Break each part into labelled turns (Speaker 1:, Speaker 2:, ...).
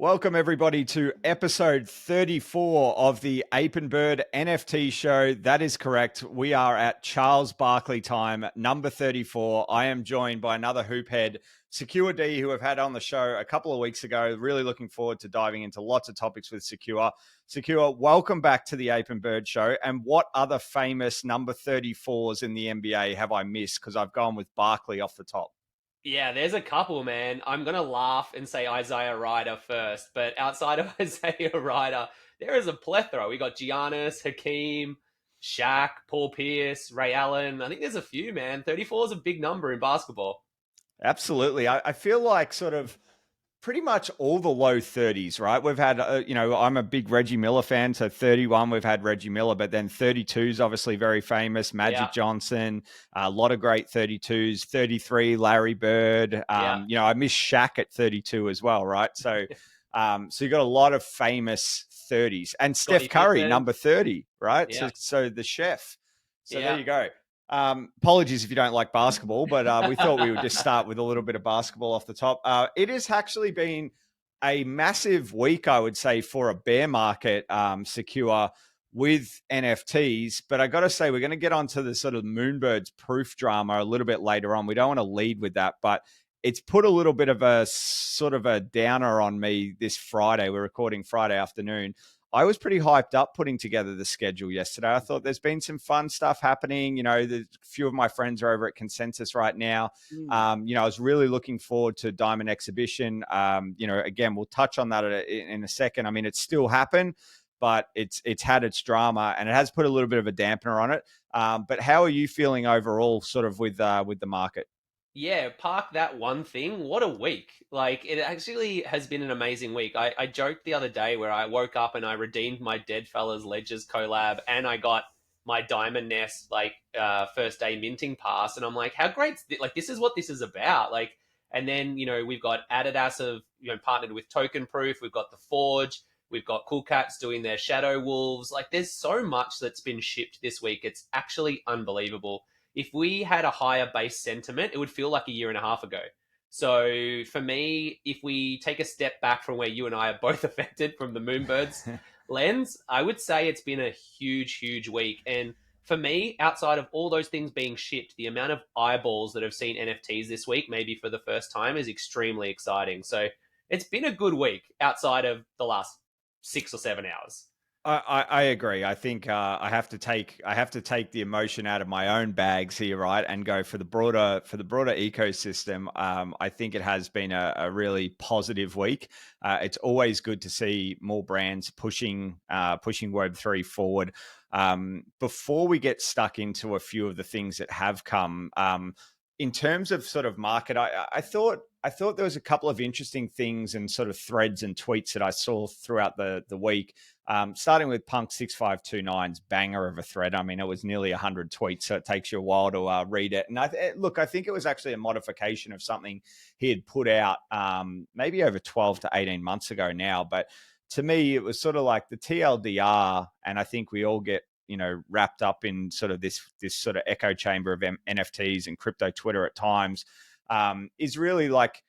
Speaker 1: Welcome, everybody, to episode 34 of the Ape and Bird NFT show. That is correct. We are at Charles Barkley time, number 34. I am joined by another hoophead, Sekure D, who I've had on the show a couple of weeks ago. Really looking forward to diving into lots of topics with Sekure. Sekure, welcome back to the Ape and Bird show. And what other famous number 34s in the NBA have I missed? Because I've gone with Barkley off the top.
Speaker 2: Yeah, there's a couple, man. I'm gonna laugh and say Isaiah Ryder first, but outside of Isaiah Ryder, there is a plethora. We got Giannis, Hakeem, Shaq, Paul Pierce, Ray Allen. I think there's a few, man. 34 is a big number in basketball.
Speaker 1: Absolutely. I feel like sort of pretty much all the low 30s, right? We've had, I'm a big Reggie Miller fan. So 31, we've had Reggie Miller, but then 32 is obviously very famous.
Speaker 2: Yeah,
Speaker 1: Magic Johnson, a lot of great 32s, 33, Larry Bird.
Speaker 2: yeah,
Speaker 1: I miss Shaq at 32 as well, right? So you got a lot of famous 30s and Steph
Speaker 2: Scottie
Speaker 1: Curry,
Speaker 2: Pippen.
Speaker 1: number 30, right?
Speaker 2: Yeah,
Speaker 1: So the chef. So there
Speaker 2: yeah.
Speaker 1: you go. Apologies if you don't like basketball, but we thought we would just start with a little bit of basketball off the top. It has actually been a massive week, I would say, for a bear market secure with NFTs. But I got to say, we're going to get onto the sort of Moonbirds proof drama a little bit later on. We don't want to lead with that, but it's put a little bit of a sort of a downer on me this Friday. We're recording Friday afternoon. I was pretty hyped up putting together the schedule yesterday. I thought there's been some fun stuff happening. A few of my friends are over at Consensus right now.
Speaker 2: Mm.
Speaker 1: I was really looking forward to Diamond Exhibition. Again, we'll touch on that in a second. I mean, it's still happened, but it's had its drama and it has put a little bit of a dampener on it. But how are you feeling overall, sort of with the market?
Speaker 2: Yeah, park that one thing. What a week. Like, it actually has been an amazing week. I joked the other day where I woke up and I redeemed my Dead Fellas Ledgers collab and I got my Diamond Nest, first day minting pass. And I'm like, how great's this? Like, this is what this is about. Like, and then, we've got Adidas have, partnered with Token Proof. We've got the Forge. We've got Cool Cats doing their Shadow Wolves. Like, there's so much that's been shipped this week. It's actually unbelievable. If we had a higher base sentiment, it would feel like a year and a half ago. So for me, if we take a step back from where you and I are both affected from the Moonbirds lens, I would say it's been a huge, huge week. And for me, outside of all those things being shipped, the amount of eyeballs that have seen NFTs this week, maybe for the first time, is extremely exciting. So it's been a good week outside of the last 6 or 7 hours.
Speaker 1: I agree. I think I have to take the emotion out of my own bags here, right, and go for the broader ecosystem. I think it has been a really positive week. It's always good to see more brands pushing Web3 forward. Before we get stuck into a few of the things that have come, in terms of sort of market, I thought there was a couple of interesting things and sort of threads and tweets that I saw throughout the week. Starting with Punk 6529's banger of a thread. I mean, it was nearly 100 tweets, so it takes you a while to read it. And I think it was actually a modification of something he had put out maybe over 12 to 18 months ago now. But to me, it was sort of like the TLDR, and I think we all get wrapped up in sort of this sort of echo chamber of NFTs and crypto Twitter at times, is really like,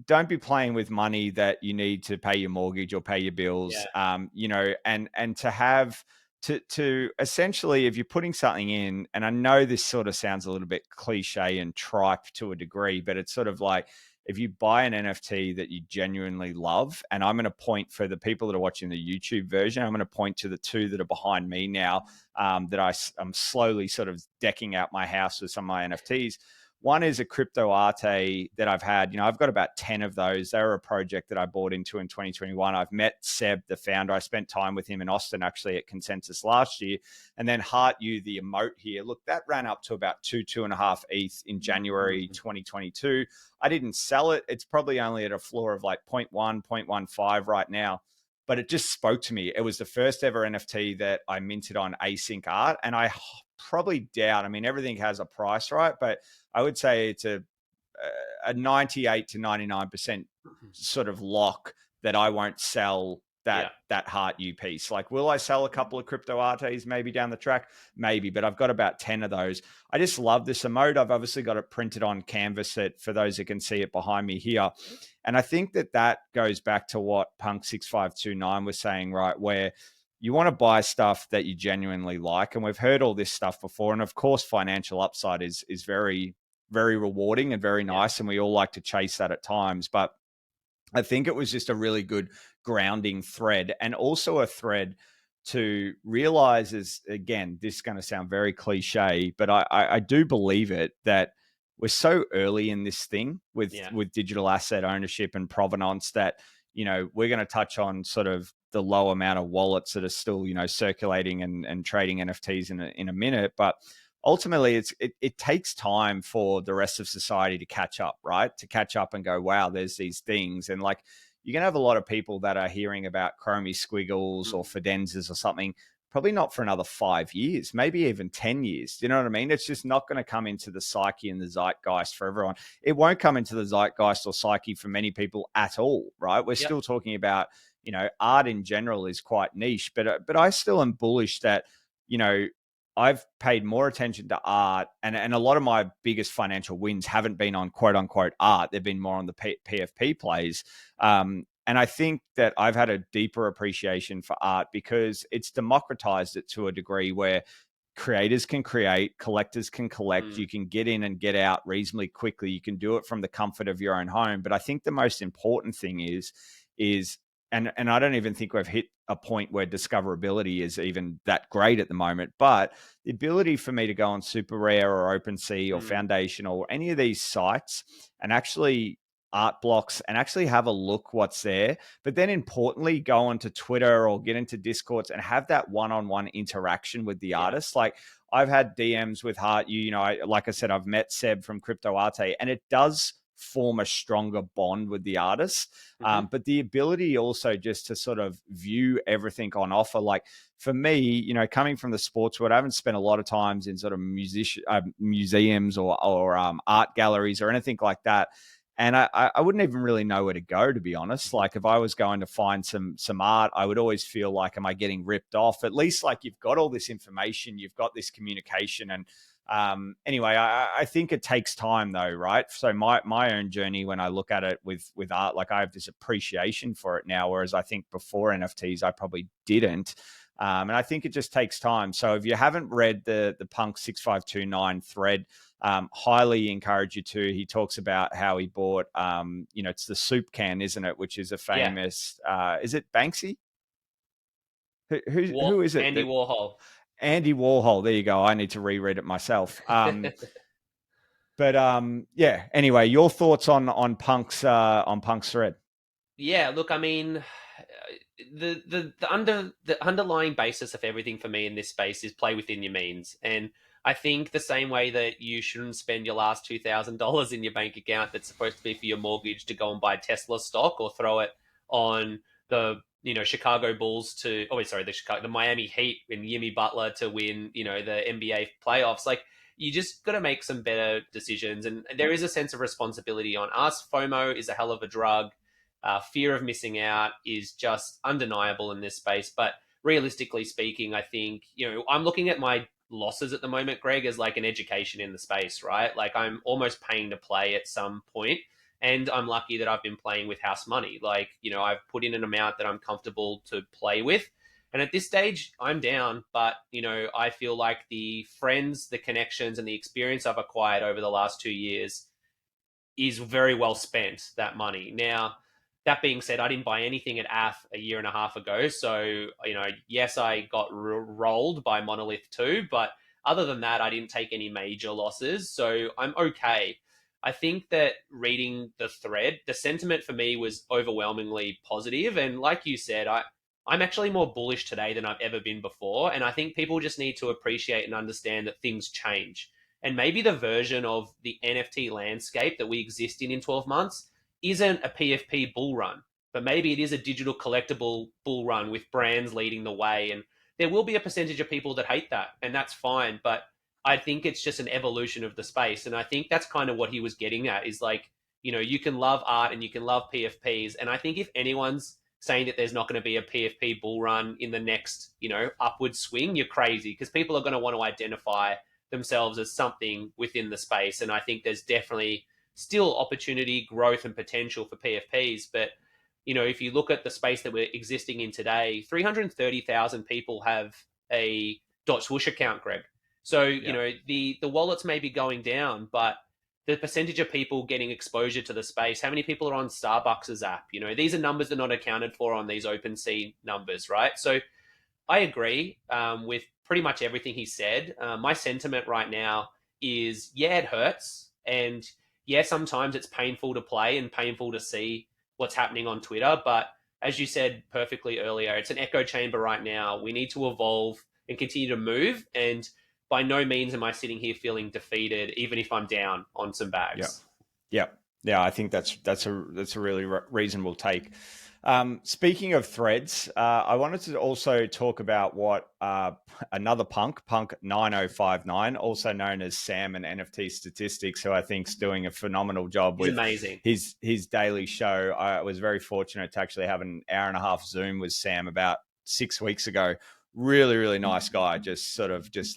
Speaker 1: don't be playing with money that you need to pay your mortgage or pay your bills.
Speaker 2: Yeah.
Speaker 1: And to have to essentially, if you're putting something in, and I know this sort of sounds a little bit cliche and tripe to a degree, but it's sort of like, if you buy an NFT that you genuinely love, and I'm going to point, for the people that are watching the YouTube version, I'm going to point to the two that are behind me now, that I'm slowly sort of decking out my house with some of my NFTs. One is a crypto arte that I've had. I've got about 10 of those. They were a project that I bought into in 2021. I've met Seb, the founder. I spent time with him in Austin, actually, at Consensus last year. And then Heart You, the emote here. Look, that ran up to about 2.5 ETH in January 2022. I didn't sell it. It's probably only at a floor of like 0.1, 0.15 right now. But it just spoke to me. It was the first ever NFT that I minted on async art. And I probably doubt, I mean, everything has a price, right? But I would say it's a 98 to 99% sort of lock that I won't sell
Speaker 2: Yeah.
Speaker 1: that Heart U piece. Like, will I sell a couple of crypto artes maybe down the track? Maybe, but I've got about 10 of those. I just love this emote. I've obviously got it printed on canvas for those that can see it behind me here. And I think that goes back to what Punk 6529 was saying, right? Where you want to buy stuff that you genuinely like. And we've heard all this stuff before. And of course, financial upside is very, very rewarding and very nice. And we all like to chase that at times. But I think it was just a really good grounding thread, and also a thread to realize is, again, this is going to sound very cliche, but I do believe it, that we're so early in this thing with digital asset ownership and provenance that, we're going to touch on sort of the low amount of wallets that are still, circulating and trading NFTs in a minute. But ultimately it takes time for the rest of society to catch up, right? To catch up and go, wow, there's these things. And like, you're going to have a lot of people that are hearing about Chromie Squiggles or Fidenzas or something, probably not for another 5 years, maybe even 10 years. Do you know what I mean? It's just not going to come into the psyche and the zeitgeist for everyone. It won't come into the zeitgeist or psyche for many people at all, right? We're still talking about, art in general is quite niche, but I still am bullish that, I've paid more attention to art, and a lot of my biggest financial wins haven't been on quote unquote art. They've been more on the PFP plays. And I think that I've had a deeper appreciation for art because it's democratized it to a degree where creators can create, collectors can collect, you can get in and get out reasonably quickly. You can do it from the comfort of your own home. But I think the most important thing is and I don't even think we've hit a point where discoverability is even that great at the moment, but the ability for me to go on Super Rare or OpenSea or Foundation or any of these sites and actually art blocks and actually have a look what's there, but then importantly go onto Twitter or get into Discords and have that one-on-one interaction with the artist. Like, I've had DMs with Heart U, like I said, I've met Seb from Crypto Arte, and it does form a stronger bond with the artist. But the ability also just to sort of view everything on offer, like for me, coming from the sports world, I haven't spent a lot of times in sort of museums or art galleries or anything like that. And I wouldn't even really know where to go, to be honest. Like, if I was going to find some art, I would always feel like, am I getting ripped off? At least, like, you've got all this information, you've got this communication. And anyway, I think it takes time though, right? So my own journey, when I look at it with art, like, I have this appreciation for it now, whereas I think before NFTs, I probably didn't. And I think it just takes time. So if you haven't read the Punk 6529 thread, highly encourage you to. He talks about how he bought, it's the soup can, isn't it? Which is a famous, is it Banksy? Who is it?
Speaker 2: Andy Warhol.
Speaker 1: Andy Warhol. There you go. I need to reread it myself. But anyway, your thoughts on Punk's thread?
Speaker 2: Yeah, look, I mean, the underlying basis of everything for me in this space is play within your means. And I think the same way that you shouldn't spend your last $2,000 in your bank account that's supposed to be for your mortgage to go and buy Tesla stock, or throw it on the Chicago Bulls the Miami Heat and Jimmy Butler to win the NBA playoffs. Like, you just got to make some better decisions, and there is a sense of responsibility on us. FOMO is a hell of a drug. Fear of missing out is just undeniable in this space. But realistically speaking, I think, I'm looking at my losses at the moment, Greg, as like an education in the space, right? Like, I'm almost paying to play at some point, and I'm lucky that I've been playing with house money. Like, I've put in an amount that I'm comfortable to play with. And at this stage, I'm down, but, I feel like the friends, the connections, and the experience I've acquired over the last 2 years is very well spent, that money. Now, that being said, I didn't buy anything at AF a year and a half ago. So, yes, I got rolled by Monolith 2, but other than that, I didn't take any major losses. So I'm okay. I think that reading the thread, the sentiment for me was overwhelmingly positive. And like you said, I'm actually more bullish today than I've ever been before. And I think people just need to appreciate and understand that things change. And maybe the version of the NFT landscape that we exist in 12 months isn't a PFP bull run, but maybe it is a digital collectible bull run with brands leading the way. And there will be a percentage of people that hate that, and that's fine. But I think it's just an evolution of the space. And I think that's kind of what he was getting at, is like, you can love art and you can love PFPs. And I think if anyone's saying that there's not going to be a PFP bull run in the next, upward swing, you're crazy, because people are going to want to identify themselves as something within the space. And I think there's definitely still opportunity, growth, and potential for PFPs. But, if you look at the space that we're existing in today, 330,000 people have a .swoosh account, Greg. So, the wallets may be going down, but the percentage of people getting exposure to the space, how many people are on Starbucks' app? These are numbers that are not accounted for on these OpenSea numbers, right? So I agree with pretty much everything he said. My sentiment right now is, yeah, it hurts. And yeah, sometimes it's painful to play and painful to see what's happening on Twitter. But as you said perfectly earlier, it's an echo chamber right now. We need to evolve and continue to move. And by no means am I sitting here feeling defeated, even if I'm down on some
Speaker 1: Yeah.
Speaker 2: bags.
Speaker 1: Yeah. I think that's a really reasonable take. Speaking of threads, I wanted to also talk about what another punk 9059, also known as Sam and NFT Statistics, who I think is doing a phenomenal job
Speaker 2: He's
Speaker 1: with
Speaker 2: amazing.
Speaker 1: his daily show. I was very fortunate to actually have an hour and a half Zoom with Sam about 6 weeks ago. Really, really nice guy. Just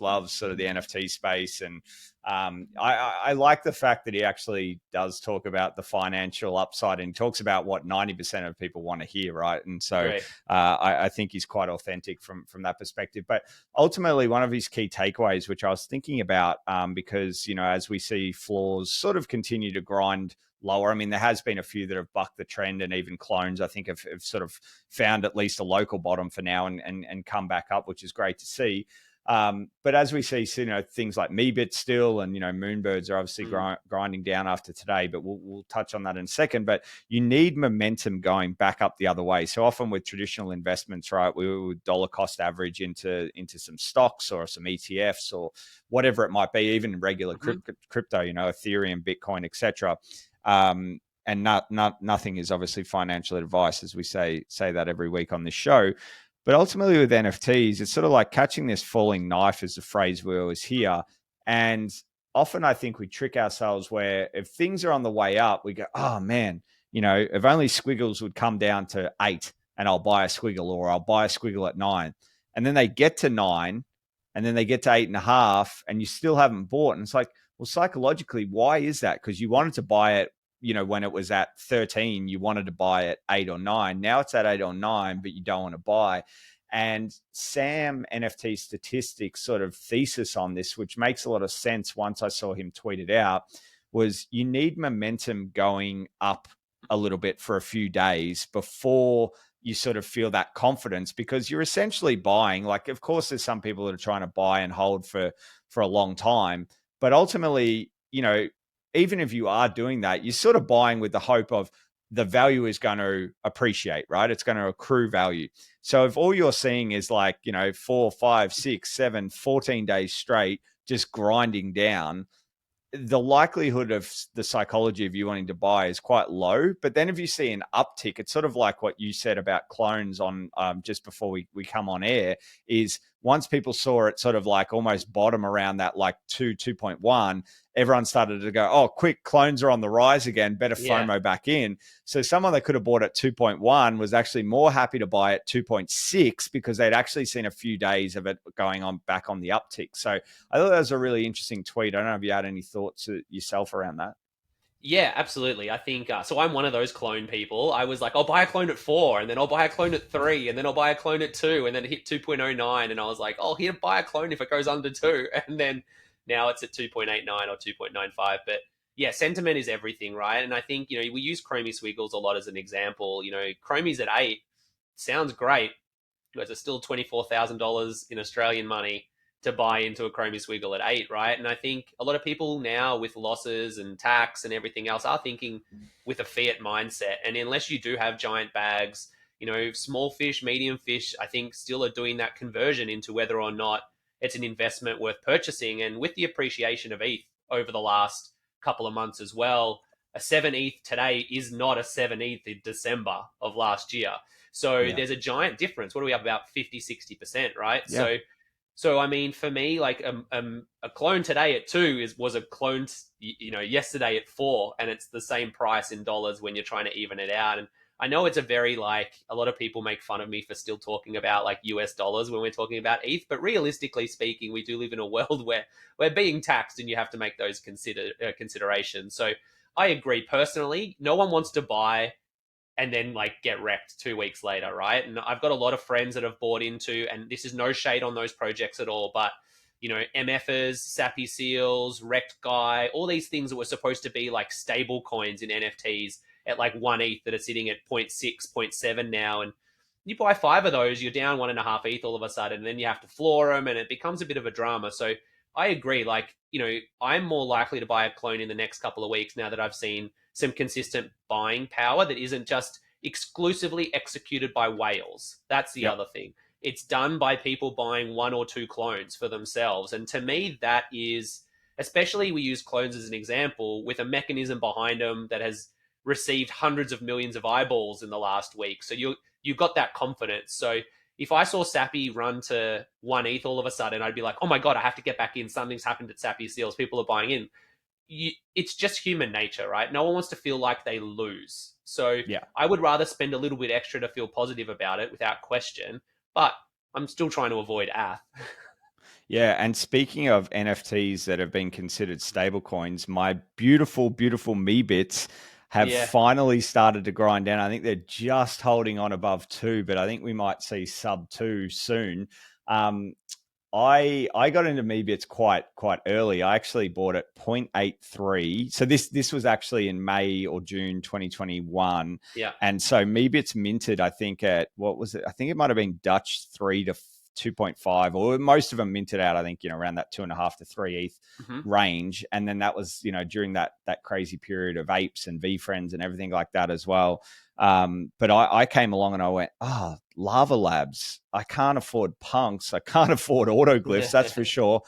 Speaker 1: loves sort of the NFT space. And I like the fact that he actually does talk about the financial upside, and talks about what 90% of people want to hear, right? And so I think he's quite authentic from that perspective. But ultimately, one of his key takeaways, which I was thinking about, because, as we see floors sort of continue to grind lower. I mean, there has been a few that have bucked the trend, and even clones, I think, have sort of found at least a local bottom for now and come back up, which is great to see. But as we see, things like Meebit still, and, Moonbirds are obviously grinding down after today, but we'll touch on that in a second. But you need momentum going back up the other way. So often with traditional investments, right, we would dollar cost average into some stocks or some ETFs or whatever it might be, even regular crypto, Ethereum, Bitcoin, etc. And nothing is obviously financial advice, as we say that every week on this show. But ultimately with NFTs, it's sort of like catching this falling knife, is the phrase we always hear. And often I think we trick ourselves where if things are on the way up, we go, oh man, if only squiggles would come down to 8 and I'll buy a squiggle, or I'll buy a squiggle at 9. And then they get to 9 and then they get to 8.5 and you still haven't bought. And it's like, well, psychologically, why is that? Because you wanted to buy it, when it was at 13, you wanted to buy at 8 or 9. Now it's at 8 or 9, but you don't want to buy. And Sam NFT Statistics sort of thesis on this, which makes a lot of sense once I saw him tweet it out, was you need momentum going up a little bit for a few days before you sort of feel that confidence, because you're essentially buying. Like, of course, there's some people that are trying to buy and hold for a long time, but ultimately, even if you are doing that, you're sort of buying with the hope of the value is going to appreciate, right? It's going to accrue value. So if all you're seeing is like, 4, 5, 6, 7, 14 days straight, just grinding down, the likelihood of the psychology of you wanting to buy is quite low. But then if you see an uptick, it's sort of like what you said about clones on just before we come on air, is once people saw it sort of like almost bottom around that like 2.1, everyone started to go, oh, quick, clones are on the rise again, better FOMO back in. So someone that could have bought at 2.1 was actually more happy to buy at 2.6 because they'd actually seen a few days of it going on back on the uptick. So I thought that was a really interesting tweet. I don't know if you had any thoughts yourself around that.
Speaker 2: Yeah, absolutely. I think so. I'm one of those clone people. I was like, I'll buy a clone at 4, and then I'll buy a clone at 3, and then I'll buy a clone at 2, and then it hit 2.09, and I was like, oh, here, buy a clone if it goes under 2, and then now it's at 2.89 or 2.95. But yeah, sentiment is everything, right? And I think we use Chromie Swiggles a lot as an example. Chromie's at 8 sounds great, but it's still $24,000 in Australian money to buy into a Chromie Swiggle at 8, right? And I think a lot of people now with losses and tax and everything else are thinking with a fiat mindset. And unless you do have giant bags, small fish, medium fish, I think still are doing that conversion into whether or not it's an investment worth purchasing. And with the appreciation of ETH over the last couple of months as well, a 7 ETH today is not a 7 ETH in December of last year. So there's a giant difference. What are we up about 50, 60%, right?
Speaker 1: Yeah.
Speaker 2: So I mean, for me, like a clone today at 2 was a clone, yesterday at 4, and it's the same price in dollars when you're trying to even it out. And I know it's a very like a lot of people make fun of me for still talking about like US dollars when we're talking about ETH, but realistically speaking, we do live in a world where we're being taxed, and you have to make those considerations. So I agree personally. No one wants to buy and then like get wrecked 2 weeks later, right? And I've got a lot of friends that have bought into, and this is no shade on those projects at all, but MFers, Sappy Seals, Wrecked Guy, all these things that were supposed to be like stable coins in NFTs at like 1 ETH that are sitting at 0.6, zero point 0.7 now. And you buy 5 of those, you're down 1.5 ETH all of a sudden, and then you have to floor them, and it becomes a bit of a drama. So I agree. Like, I'm more likely to buy a clone in the next couple of weeks now that I've seen some consistent buying power that isn't just exclusively executed by whales. That's the
Speaker 1: Yep.
Speaker 2: other thing. It's done by people buying one or two clones for themselves. And to me, that is, especially we use clones as an example, with a mechanism behind them that has received hundreds of millions of eyeballs in the last week. So you've got that confidence. So if I saw Sappy run to 1 ETH all of a sudden, I'd be like, oh my God, I have to get back in. Something's happened at Sappy Seals. People are buying in. It's just human nature, right? No one wants to feel like they lose. So
Speaker 1: Yeah.
Speaker 2: I would rather spend a little bit extra to feel positive about it without question, but I'm still trying to avoid AF.
Speaker 1: Yeah, and speaking of NFTs that have been considered stablecoins, my beautiful, beautiful me bits have
Speaker 2: Yeah.
Speaker 1: finally started to grind down. I think they're just holding on above 2, but I think we might see sub 2 soon. Um, I got into Meebits quite early. I actually bought it 0.83. So this was actually in May or June 2021.
Speaker 2: Yeah.
Speaker 1: And so Meebits minted, I think at what was it? I think it might have been Dutch 3 to 2.5, or most of them minted out, I think, around that 2.5 to 3 ETH
Speaker 2: Mm-hmm.
Speaker 1: range. And then that was, during that crazy period of apes and VFriends and everything like that as well. But I came along and I went, Lava Labs. I can't afford punks. I can't afford autoglyphs. That's for sure.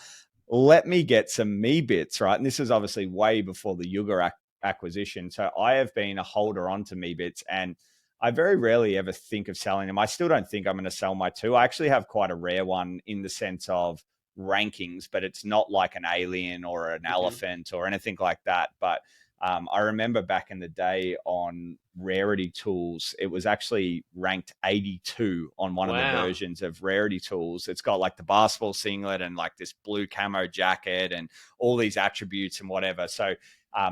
Speaker 1: Let me get some me bits, right? And this is obviously way before the Yuga acquisition. So I have been a holder onto me bits, and I very rarely ever think of selling them. I still don't think I'm going to sell my 2. I actually have quite a rare one in the sense of rankings, but it's not like an alien or an
Speaker 2: Mm-hmm.
Speaker 1: elephant or anything like that. But I remember back in the day on Rarity Tools, it was actually ranked 82 on one of the
Speaker 2: Wow.
Speaker 1: versions of Rarity Tools. It's got like the basketball singlet and like this blue camo jacket and all these attributes and whatever. So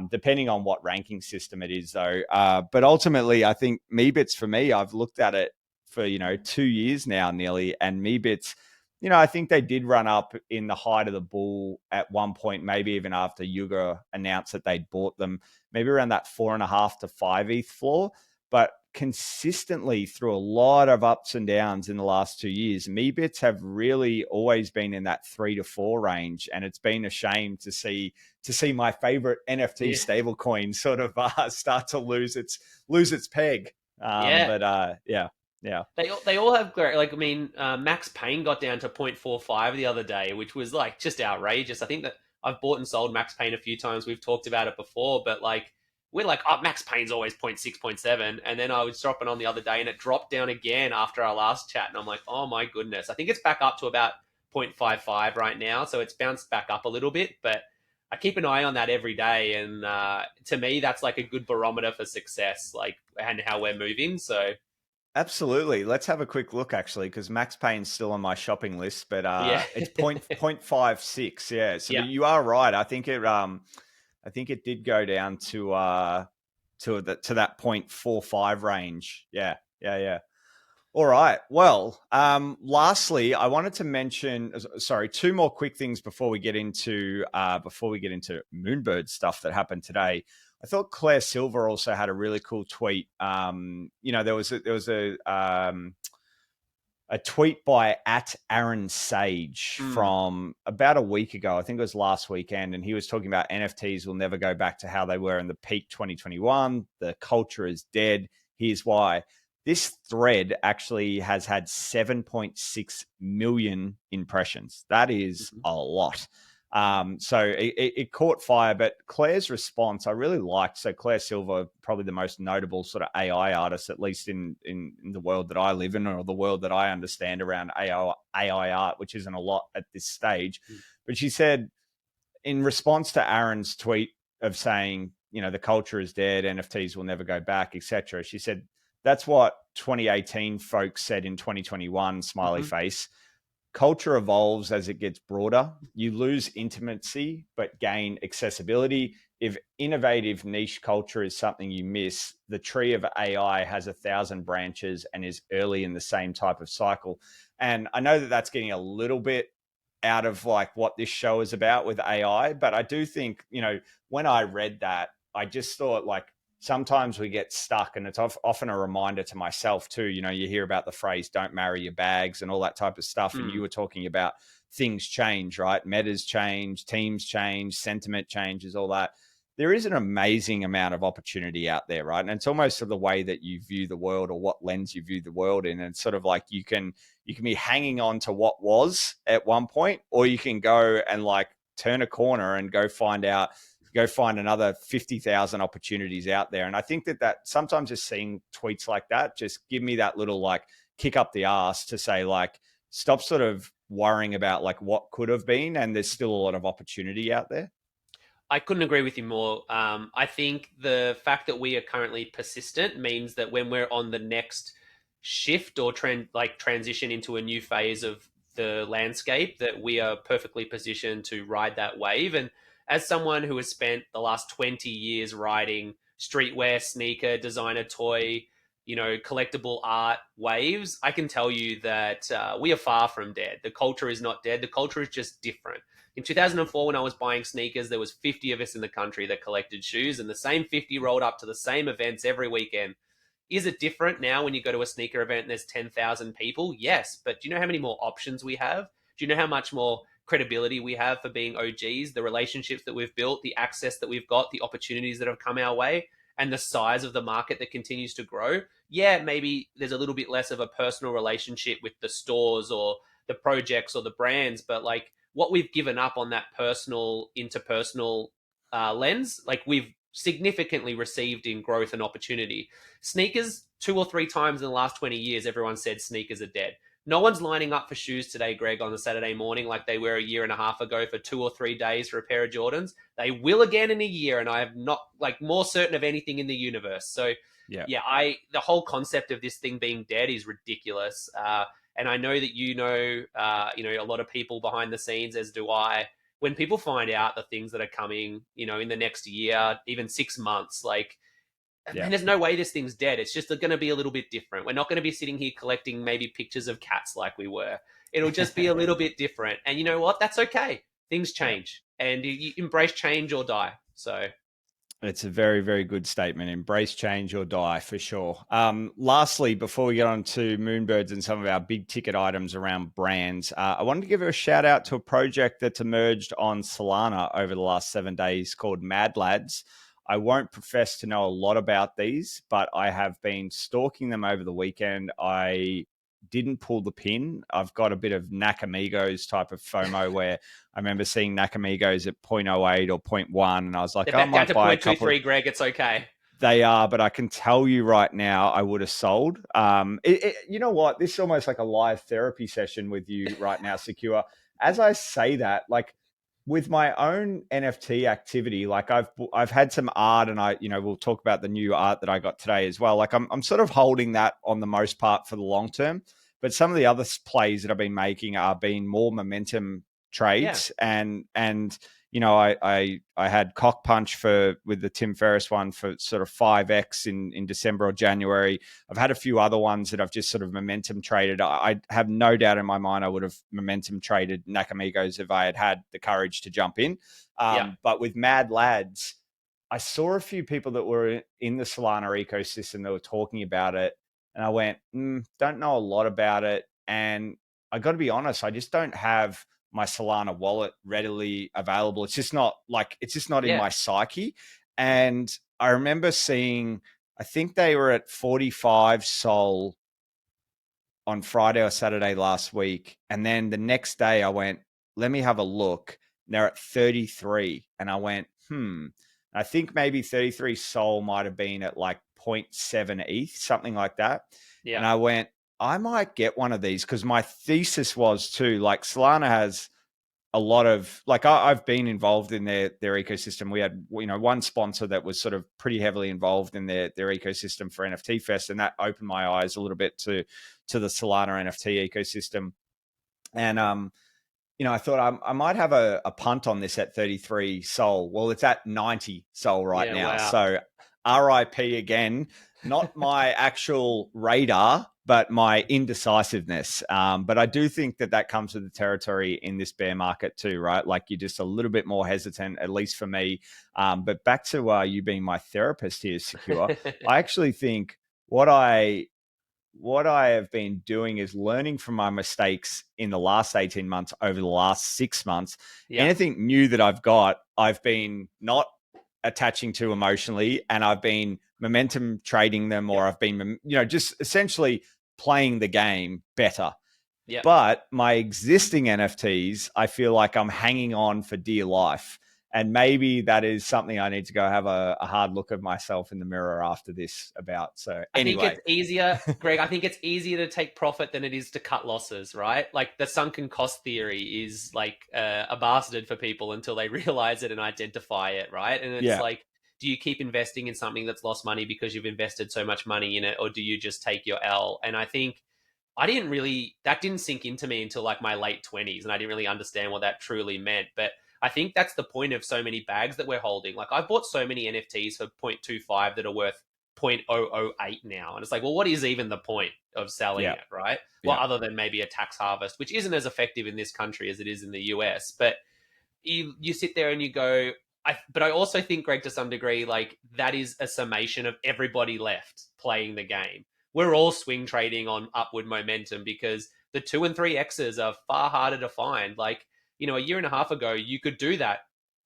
Speaker 1: depending on what ranking system it is, though. But ultimately, I think Meebits for me, I've looked at it for 2 years now, nearly, and Meebits, I think they did run up in the height of the bull at one point, maybe even after Yuga announced that they'd bought them, maybe around that 4.5 to 5 ETH floor. But consistently through a lot of ups and downs in the last 2 years, Meebits have really always been in that 3 to 4 range, and it's been a shame to see my favorite NFT
Speaker 2: Yeah.
Speaker 1: stablecoin sort of start to lose its peg.
Speaker 2: Yeah.
Speaker 1: But yeah.
Speaker 2: They all have great. Like, I mean, Max Payne got down to 0.45 the other day, which was like just outrageous. I think that I've bought and sold Max Payne a few times. We've talked about it before, but like we're like, oh, Max Payne's always 0.6, zero point 0.7, and then I was dropping on the other day, and it dropped down again after our last chat, and I'm like, oh my goodness. I think it's back up to about 0.55 right now, so it's bounced back up a little bit, but I keep an eye on that every day, and to me, that's like a good barometer for success, like and how we're moving. So
Speaker 1: Absolutely. Let's have a quick look, actually, because Max Payne's still on my shopping list, but
Speaker 2: yeah.
Speaker 1: it's 0.56. Yeah. So,
Speaker 2: Yeah.
Speaker 1: but you are right. I think it did go down to that 0.45 range. Yeah. Yeah. Yeah. All right. Well, lastly, I wanted to mention, sorry, 2 more quick things before we get into Moonbird stuff that happened today. I thought Claire Silver also had a really cool tweet. There was a tweet by @AaronSage
Speaker 2: Mm.
Speaker 1: from about a week ago. I think it was last weekend, and he was talking about NFTs will never go back to how they were in the peak 2021. The culture is dead. Here's why. This thread actually has had 7.6 million impressions. That is
Speaker 2: Mhm.
Speaker 1: a lot. So it caught fire, but Claire's response I really liked. So Claire Silver, probably the most notable sort of AI artist, at least in the world that I live in, or the world that I understand around AI art, which isn't a lot at this stage.
Speaker 2: Mm.
Speaker 1: But she said, in response to Aaron's tweet of saying, the culture is dead, NFTs will never go back, etc., she said, that's what 2018 folks said in 2021, smiley
Speaker 2: Mm-hmm.
Speaker 1: face. Culture evolves as it gets broader. You lose intimacy, but gain accessibility. If innovative niche culture is something you miss, the tree of AI has 1,000 branches and is early in the same type of cycle. And I know that that's getting a little bit out of like what this show is about with AI, but I do think, when I read that, I just thought like sometimes we get stuck, and it's often a reminder to myself too. You hear about the phrase "don't marry your bags" and all that type of stuff, and you were talking about things change, right? Metas change, teams change, sentiment changes, all that. There is an amazing amount of opportunity out there, right? And it's almost the way that you view the world, or what lens you view the world in. And it's sort of like you can be hanging on to what was at one point, or you can go and like turn a corner and go find another 50,000 opportunities out there. And I think that sometimes just seeing tweets like that just give me that little like kick up the ass to say like, stop sort of worrying about like what could have been, and there's still a lot of opportunity out there.
Speaker 2: I couldn't agree with you more. I think the fact that we are currently persistent means that when we're on the next shift or transition into a new phase of the landscape, that we are perfectly positioned to ride that wave. And as someone who has spent the last 20 years riding streetwear, sneaker, designer toy, collectible art waves, I can tell you that we are far from dead. The culture is not dead. The culture is just different. In 2004, when I was buying sneakers, there was 50 of us in the country that collected shoes, and the same 50 rolled up to the same events every weekend. Is it different now when you go to a sneaker event and there's 10,000 people? Yes, but do you know how many more options we have? Do you know how much more credibility we have for being OGs, the relationships that we've built, the access that we've got, the opportunities that have come our way, and the size of the market that continues to grow? Yeah, maybe there's a little bit less of a personal relationship with the stores or the projects or the brands, but like what we've given up on that personal interpersonal lens, like we've significantly received in growth and opportunity. Sneakers, 2 or 3 times in the last 20 years, everyone said sneakers are dead. No one's lining up for shoes today, Greg, on a Saturday morning like they were a year and a half ago for 2 or 3 days for a pair of Jordans. They will again in a year, and I am not like more certain of anything in the universe. So
Speaker 1: Yeah.
Speaker 2: yeah, the whole concept of this thing being dead is ridiculous. And I know that a lot of people behind the scenes, as do I. When people find out the things that are coming, in the next year, even 6 months, like,
Speaker 1: Yeah.
Speaker 2: man, there's no way this thing's dead. It's just going to be a little bit different. We're not going to be sitting here collecting maybe pictures of cats like we were. It'll just be a little bit different. And you know what? That's okay. Things
Speaker 1: Yeah.
Speaker 2: change, and you embrace change or die. So
Speaker 1: It's a very, very good statement. Embrace change or die, for sure. Lastly, before we get on to Moonbirds and some of our big ticket items around brands, I wanted to give a shout out to a project that's emerged on Solana over the last 7 days called Mad Lads. I won't profess to know a lot about these, but I have been stalking them over the weekend. I didn't pull the pin. I've got a bit of Nakamigos type of FOMO where I remember seeing Nakamigos at 0.08 or zero point 0.1, and I was like,
Speaker 2: they're
Speaker 1: I
Speaker 2: back down
Speaker 1: might
Speaker 2: to
Speaker 1: buy a couple.
Speaker 2: 0.23, Greg. It's okay.
Speaker 1: They are, but I can tell you right now, I would have sold. You know what? This is almost like a live therapy session with you right now, Sekure. As I say that, like with my own NFT activity, like I've had some art, and we'll talk about the new art that I got today as well. Like I'm sort of holding that on the most part for the long term, but some of the other plays that I've been making are being more momentum
Speaker 2: Yeah.
Speaker 1: trades, and I had Cock Punch with the Tim Ferriss one for sort of 5x in December or January. I've had a few other ones that I've just sort of momentum traded. I have no doubt in my mind I would have momentum traded Nakamigos if I had the courage to jump in.
Speaker 2: Yeah.
Speaker 1: But with Mad Lads, I saw a few people that were in the Solana ecosystem that were talking about it, and I went, don't know a lot about it. And I got to be honest, I just don't have my Solana wallet readily available. It's just not in
Speaker 2: Yeah.
Speaker 1: my psyche. And I remember seeing, I think they were at 45 Sol on Friday or Saturday last week. And then the next day I went, let me have a look. And they're at 33. And I went, I think maybe 33 Sol might have been at like 0.7 ETH, something like that.
Speaker 2: Yeah.
Speaker 1: And I went, I might get one of these, because my thesis was too, like Solana has a lot of like I've been involved in their ecosystem. We had one sponsor that was sort of pretty heavily involved in their ecosystem for NFT Fest, and that opened my eyes a little bit to the Solana NFT ecosystem. And I thought I might have a punt on this at 33 Sol. Well, it's at 90 Sol right now.
Speaker 2: Wow.
Speaker 1: So RIP again, not my actual radar, but my indecisiveness. But I do think that comes with the territory in this bear market too, right? Like you're just a little bit more hesitant, at least for me. But back to you being my therapist here, Sekure, I actually think what I have been doing is learning from my mistakes in the last 18 months over the last 6 months. Anything new that I've got, I've been not attaching to emotionally, and I've been momentum trading them, or I've been, just essentially playing the game better. But my existing NFTs, I feel like I'm hanging on for dear life. And maybe that is something I need to go have a hard look at myself in the mirror after this about. So anyway.
Speaker 2: I think it's easier, Greg, I think it's easier to take profit than it is to cut losses, right? Like the sunken cost theory is like a bastard for people until they realize it and identify it, right? And it's like, do you keep investing in something that's lost money because you've invested so much money in it, or do you just take your L? And I think that didn't sink into me until like my late 20s, and I didn't really understand what that truly meant. But I think that's the point of so many bags that we're holding. Like I've bought so many NFTs for 0.25 that are worth 0.008 now. And it's like, well, what is even the point of selling it, right? Well, other than maybe a tax harvest, which isn't as effective in this country as it is in the US. But you sit there and you go, but I also think, Greg, to some degree, like that is a summation of everybody left playing the game. We're all swing trading on upward momentum because the 2 and 3 X's are far harder to find. Like, a year and a half ago, you could do that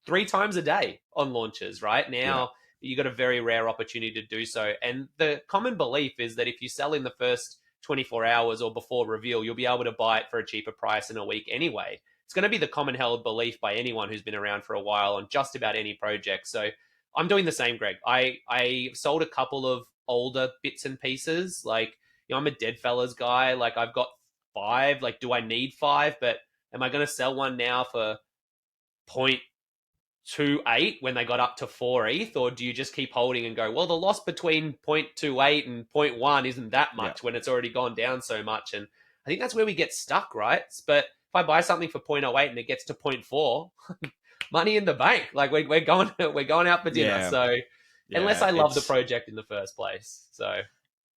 Speaker 2: 3 times a day on launches, right? Now, you got a very rare opportunity to do so. And the common belief is that if you sell in the first 24 hours or before reveal, you'll be able to buy it for a cheaper price in a week anyway. It's going to be the common held belief by anyone who's been around for a while on just about any project. So I'm doing the same, Greg. I sold a couple of older bits and pieces. Like, I'm a Deadfellas guy. Like, I've got 5. Like, do I need 5? But am I going to sell one now for 0.28 when they got up to 4 ETH? Or do you just keep holding and go, well, the loss between 0.28 and 0.1 isn't that much when it's already gone down so much? And I think that's where we get stuck, right? But if I buy something for 0.08 and it gets to 0.4, money in the bank. Like we're going out for dinner. So unless I love the project in the first place. So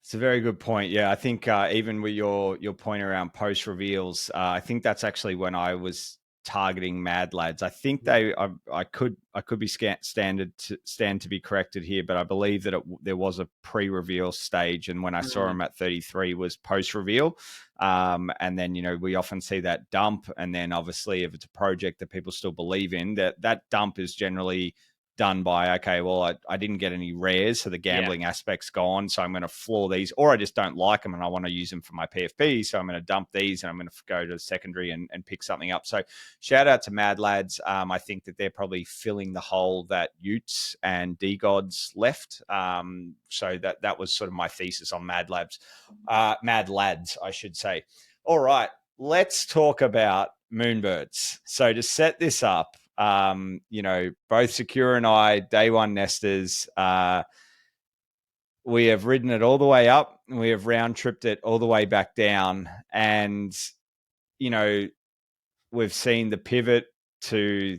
Speaker 1: it's a very good point. Yeah, I think even with your point around post reveals, I think that's actually when I was targeting Mad Lads. I think I could be stand to be corrected here, but I believe that there was a pre-reveal stage, and when I saw him at 33 was post-reveal. And then we often see that dump, and then obviously if it's a project that people still believe in, that dump is generally done by, okay, well, I didn't get any rares, so the gambling aspect's gone, so I'm going to floor these, or I just don't like them and I want to use them for my PFP, so I'm going to dump these and I'm going to go to secondary and pick something up. So shout out to Mad Lads. I think that they're probably filling the hole that Utes and D-Gods left. So that was sort of my thesis on Mad Lads, I should say. All right, let's talk about Moonbirds. So to set this up, both Sekure and I, day one nesters, we have ridden it all the way up and we have round tripped it all the way back down. And, we've seen the pivot to,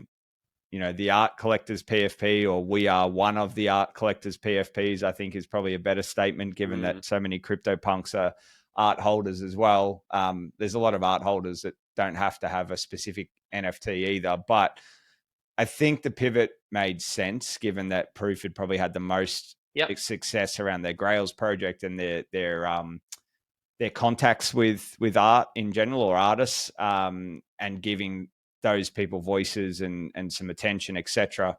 Speaker 1: the art collectors PFP, or we are one of the art collectors PFPs, I think is probably a better statement, given that so many crypto punks are art holders as well. There's a lot of art holders that don't have to have a specific NFT either, but I think the pivot made sense, given that Proof had probably had the most success around their Grails project and their contacts with art in general, or artists, and giving those people voices and some attention, etc.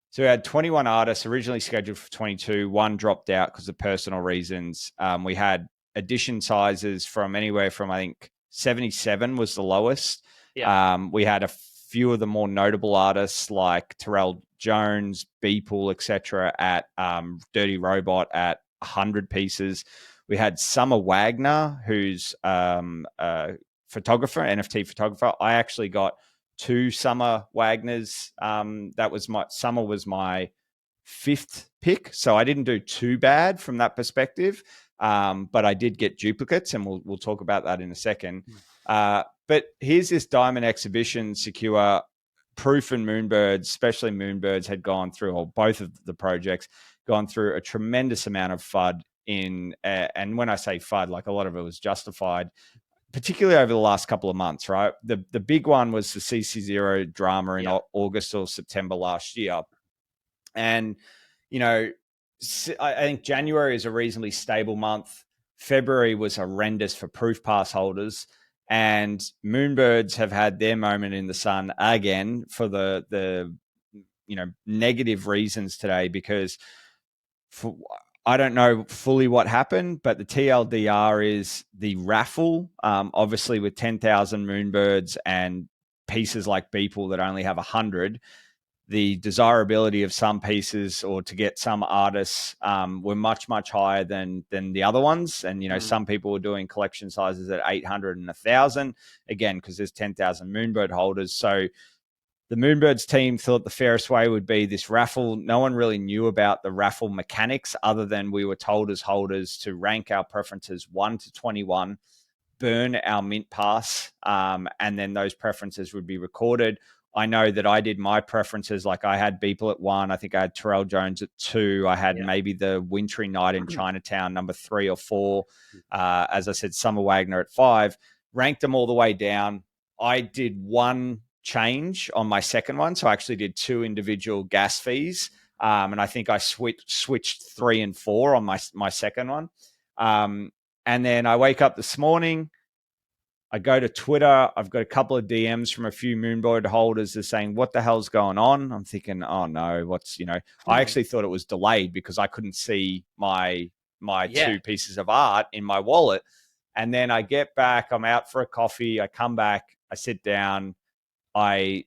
Speaker 1: So we had 21 artists originally scheduled for 22. One dropped out because of personal reasons. We had edition sizes from anywhere from, I think, 77 was the lowest. We had a few of the more notable artists like Terrell Jones, Beeple, etc. at Dirty Robot at 100 pieces. We had Summer Wagner, who's a photographer, NFT photographer. I actually got 2 summer Wagners. Summer was my 5th pick, so I didn't do too bad from that perspective. But I did get duplicates, and we'll talk about that in a second. But here's this diamond exhibition, Sekure. Proof and Moonbirds, especially Moonbirds, had gone through, or both of the projects, gone through a tremendous amount of FUD and when I say FUD, like a lot of it was justified, particularly over the last couple of months, right? The big one was the CC0 drama in August or September last year. And, I think January is a reasonably stable month. February was horrendous for Proof Pass holders. And Moonbirds have had their moment in the sun again for the negative reasons today, because I don't know fully what happened, but the TLDR is the raffle, obviously with 10,000 Moonbirds and pieces like Beeple that only have 100. The desirability of some pieces, or to get some artists, were much, much higher than the other ones. And, some people were doing collection sizes at 800 and 1,000, again, because there's 10,000 Moonbird holders. So the Moonbirds team thought the fairest way would be this raffle. No one really knew about the raffle mechanics, other than we were told as holders to rank our preferences 1 to 21, burn our mint pass, and then those preferences would be recorded. I know that I did my preferences. Like, I had Beeple at 1. I think I had Terrell Jones at 2. I had maybe the Wintry Night in Chinatown, number 3 or 4. As I said, Summer Wagner at 5. Ranked them all the way down. I did one change on my second one. So I actually did 2 individual gas fees. And I think I switched 3 and 4 on my second one. And then I wake up this morning, I go to Twitter. I've got a couple of DMs from a few Moonbird holders that are saying, what the hell's going on? I'm thinking, oh no, I actually thought it was delayed because I couldn't see my 2 pieces of art in my wallet. And then I get back, I'm out for a coffee. I come back, I sit down, I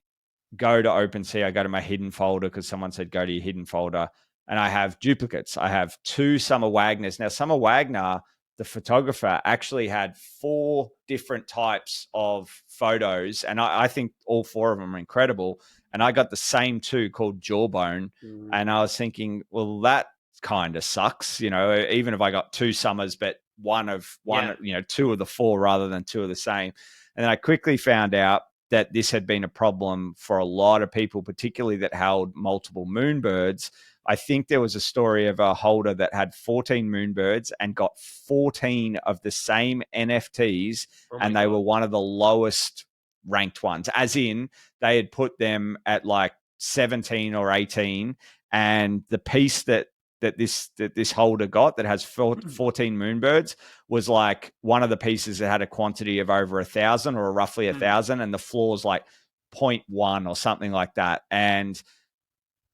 Speaker 1: go to OpenSea, I go to my hidden folder because someone said, go to your hidden folder. And I have duplicates. I have 2 Summer Wagners. Now, Summer Wagner, the photographer, actually had 4 different types of photos. And I think all 4 of them are incredible. And I got the same 2 called Jawbone. And I was thinking, well, that kind of sucks, even if I got 2 Summers, but one, 2 of the 4 rather than 2 of the same. And then I quickly found out that this had been a problem for a lot of people, particularly that held multiple Moonbirds. I think there was a story of a holder that had 14 Moonbirds and got 14 of the same NFTs, and they were one of the lowest ranked ones, as in they had put them at like 17 or 18, and the piece that this holder got that has 14 Moonbirds was like one of the pieces that had a quantity of over 1,000 or roughly 1,000, and the floor is like 0.1 or something like that. And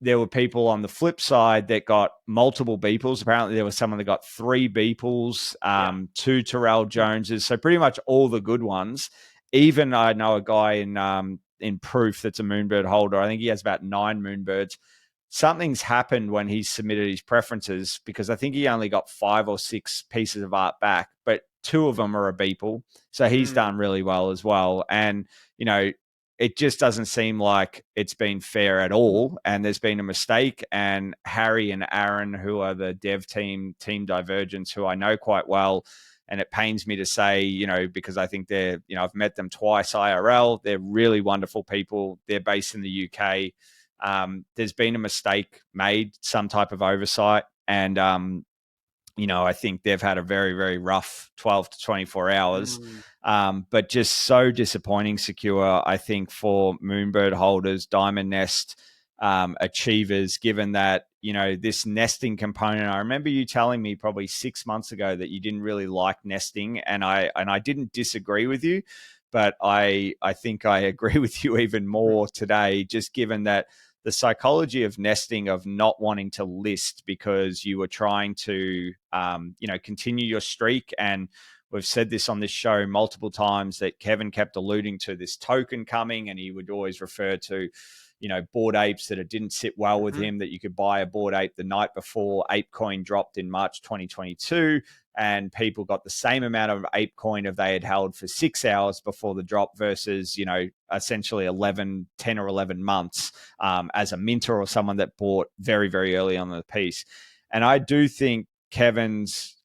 Speaker 1: there were people on the flip side that got multiple Beeples. Apparently there was someone that got 3 Beeples, 2 Terrell Joneses. So pretty much all the good ones. Even I know a guy in Proof that's a Moonbird holder. I think he has about 9 Moonbirds. Something's happened when he submitted his preferences, because I think he only got 5 or 6 pieces of art back, but 2 of them are a Beeple. So he's done really well as well. And, it just doesn't seem like it's been fair at all. And there's been a mistake. And Harry and Aaron, who are the dev team Divergence, who I know quite well, and it pains me to say, because I think they're, I've met them twice IRL. They're really wonderful people. They're based in the UK. There's been a mistake made, some type of oversight. And, I think they've had a very, very rough 12 to 24 hours. But just so disappointing, Sekure, I think, for Moonbird holders, Diamond Nest achievers, given that, this nesting component. I remember you telling me probably 6 months ago that you didn't really like nesting, and I didn't disagree with you, but I think I agree with you even more today, just given that the psychology of nesting, of not wanting to list because you were trying to, continue your streak. And we've said this on this show multiple times that Kevin kept alluding to this token coming, and he would always refer to, Bored Apes, that it didn't sit well with him, that you could buy a Bored Ape the night before ApeCoin dropped in March 2022. and people got the same amount of ape coin if they had held for 6 hours before the drop versus, essentially 10 or 11 months as a minter or someone that bought very, very early on the piece. And I do think Kevin's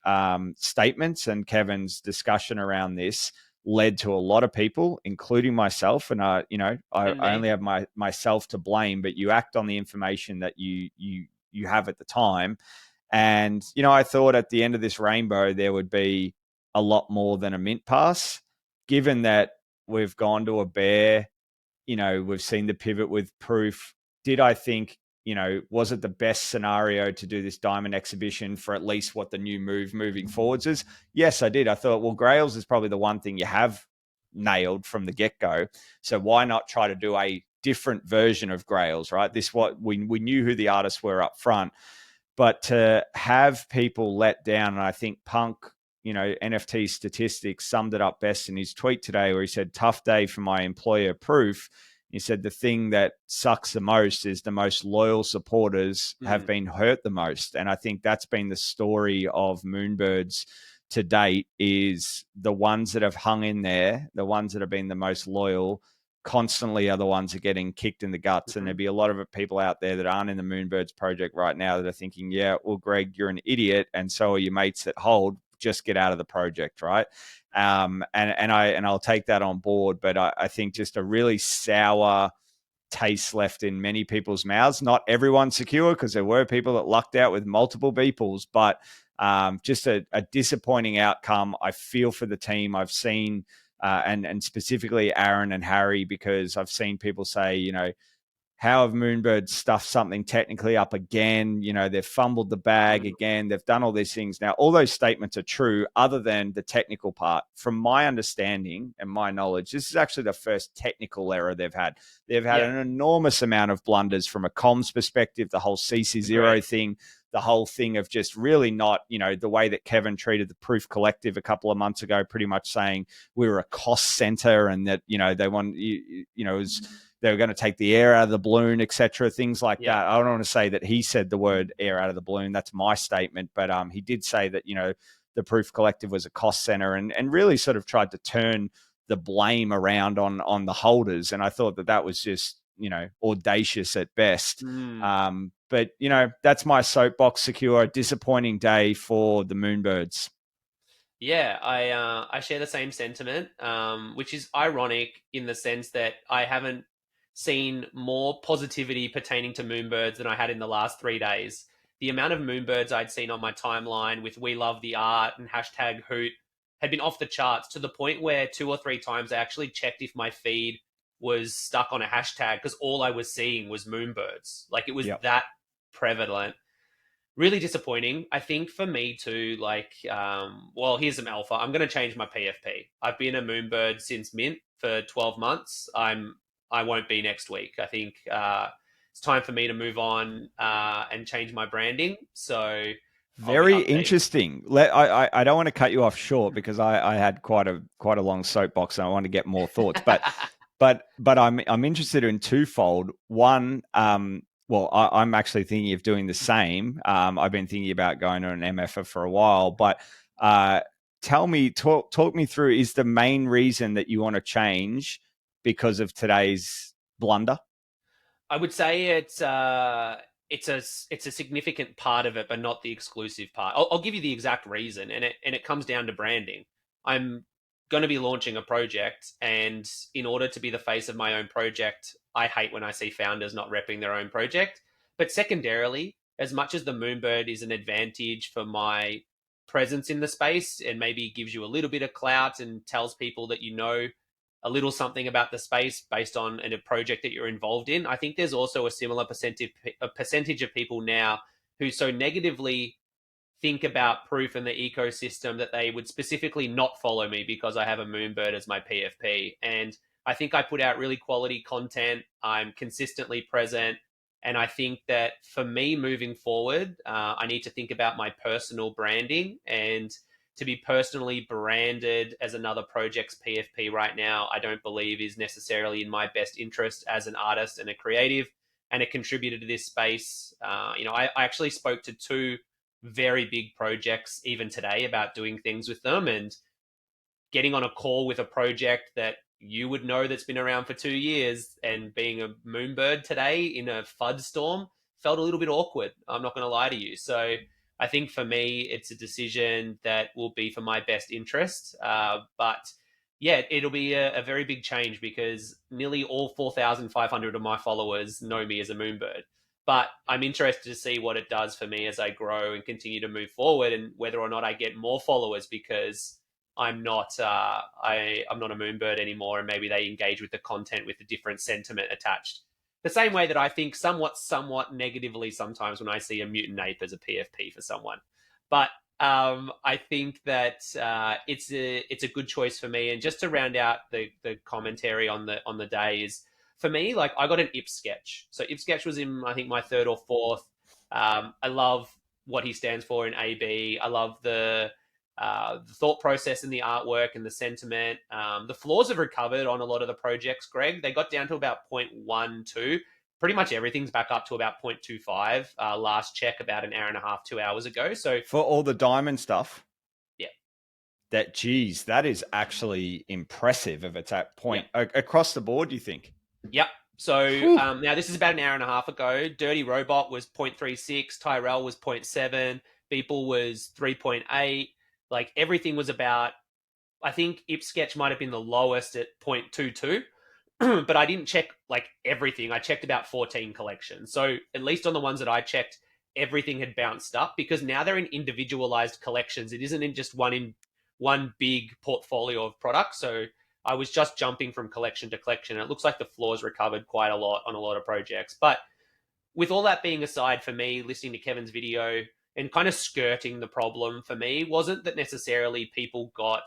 Speaker 1: statements and Kevin's discussion around this led to a lot of people, including myself. And I only have myself to blame, but you act on the information that you have at the time. And, I thought at the end of this rainbow, there would be a lot more than a mint pass, given that we've gone to a bear, we've seen the pivot with proof. Did I think, was it the best scenario to do this diamond exhibition for at least what the new move moving forwards is? Yes, I did. I thought, well, Grails is probably the one thing you have nailed from the get-go. So why not try to do a different version of Grails, right? We knew who the artists were up front, but to have people let down, and I think Punk, NFT statistics summed it up best in his tweet today, where he said, "Tough day for my employer, Proof." He said the thing that sucks the most is the most loyal supporters have been hurt the most. And I think that's been the story of Moonbirds to date, is the ones that have hung in there, the ones that have been the most loyal, constantly are the ones that are getting kicked in the guts. And there'd be a lot of people out there that aren't in the Moonbirds project right now that are thinking, yeah, well, Greg, you're an idiot, and so are your mates that hold. Just get out of the project, right? And I'll take that on board. But I think just a really sour taste left in many people's mouths. Not everyone Sekure, because there were people that lucked out with multiple beeples, but just a disappointing outcome. I feel for the team. I've seen, and specifically Aaron and Harry, because I've seen people say, how have Moonbirds stuffed something technically up again? They've fumbled the bag again. They've done all these things. Now, all those statements are true other than the technical part. From my understanding and my knowledge, this is actually the first technical error they've had. They've had an enormous amount of blunders from a comms perspective, the whole CC0 thing, the whole thing of just really not, the way that Kevin treated the Proof Collective a couple of months ago, pretty much saying we were a cost center and that, they want, it was, they were going to take the air out of the balloon, etc., things like that. I don't want to say that he said the word air out of the balloon. That's my statement. But he did say that, the Proof Collective was a cost center and really sort of tried to turn the blame around on the holders. And I thought that was just, audacious at best. But, that's my soapbox. Sekure. Disappointing day for the Moonbirds.
Speaker 2: Yeah, I share the same sentiment, which is ironic in the sense that I haven't seen more positivity pertaining to Moonbirds than I had in the last 3 days. The amount of Moonbirds I'd seen on my timeline with "We Love the Art" and hashtag Hoot had been off the charts, to the point where 2 or 3 times I actually checked if my feed was stuck on a hashtag, because all I was seeing was Moonbirds. Like, it was that prevalent. Really disappointing. I think for me too, well, here's some alpha. I'm going to change my PFP. I've been a Moonbird since mint for 12 months. I won't be next week. I think it's time for me to move on and change my branding. So
Speaker 1: very interesting. I don't want to cut you off short, because I had quite a long soapbox and I want to get more thoughts. But I'm interested in twofold. One, well, I'm actually thinking of doing the same. I've been thinking about going to an MFA for a while, but talk me through, is the main reason that you want to change because of today's blunder?
Speaker 2: I would say it's a significant part of it, but not the exclusive part. I'll give you the exact reason, and it comes down to branding. I'm going to be launching a project, and in order to be the face of my own project, I hate when I see founders not repping their own project. But secondarily, as much as the Moonbird is an advantage for my presence in the space and maybe gives you a little bit of clout and tells people that a little something about the space based on a project that you're involved in, I think there's also a similar percentage of people now who so negatively think about Proof and the ecosystem that they would specifically not follow me because I have a Moonbird as my PFP. And I think I put out really quality content. I'm consistently present. And I think that for me moving forward, I need to think about my personal branding, and to be personally branded as another project's PFP right now, I don't believe is necessarily in my best interest as an artist and a creative and a contributor to this space. I actually spoke to 2 very big projects even today about doing things with them, and getting on a call with a project that you would know that's been around for 2 years and being a Moonbird today in a FUD storm felt a little bit awkward. I'm not going to lie to you. So I think for me, it's a decision that will be for my best interest. But yeah, it'll be a very big change because nearly all 4,500 of my followers know me as a Moonbird. But I'm interested to see what it does for me as I grow and continue to move forward, and whether or not I get more followers because I'm not a Moonbird anymore, and maybe they engage with the content with a different sentiment attached. The same way that I think somewhat negatively sometimes when I see a mutant ape as a PFP for someone. But I think that it's a good choice for me. And just to round out the commentary on the day is, for me, like, I got an Ip sketch. So Ip sketch was in, I think, my third or fourth. I love what he stands for in AB. I love the thought process and the artwork and the sentiment. The flaws have recovered on a lot of the projects, Greg. They got down to about 0.12. Pretty much everything's back up to about 0.25. Last check about an hour and a half, 2 hours ago. So
Speaker 1: for all the diamond stuff,
Speaker 2: yeah,
Speaker 1: that is actually impressive if it's at point across the board, do you think?
Speaker 2: Yep. So now this is about an hour and a half ago. Dirty Robot was 0.36. Tyrell was 0.7. Beeple was 3.8. Like, everything was about, I think Ip Sketch might have been the lowest at 0.22. But I didn't check like everything. I checked about 14 collections. So at least on the ones that I checked, everything had bounced up, because now they're in individualized collections. It isn't in just one big portfolio of products. So I was just jumping from collection to collection. And it looks like the floor's recovered quite a lot on a lot of projects. But with all that being aside, for me, listening to Kevin's video and kind of skirting the problem for me wasn't that necessarily people got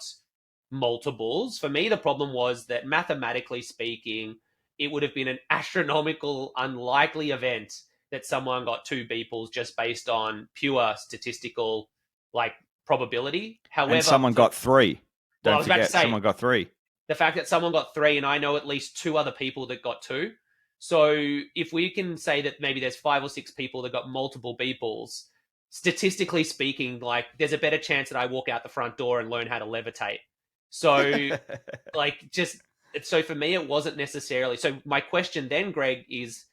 Speaker 2: multiples. For me, the problem was that, mathematically speaking, it would have been an astronomical, unlikely event that someone got two Beeples just based on pure statistical, like, probability. However,
Speaker 1: and someone got three.
Speaker 2: Well, I
Speaker 1: Don't
Speaker 2: was about to
Speaker 1: forget,
Speaker 2: say,
Speaker 1: someone got three.
Speaker 2: the fact that someone got three, and I know at least two other people that got two. So if we can say that maybe there's 5 or 6 people that got multiple Beeples, statistically speaking, like, there's a better chance that I walk out the front door and learn how to levitate. So, like, just, so for me, it wasn't necessarily. So my question then, Greg, is,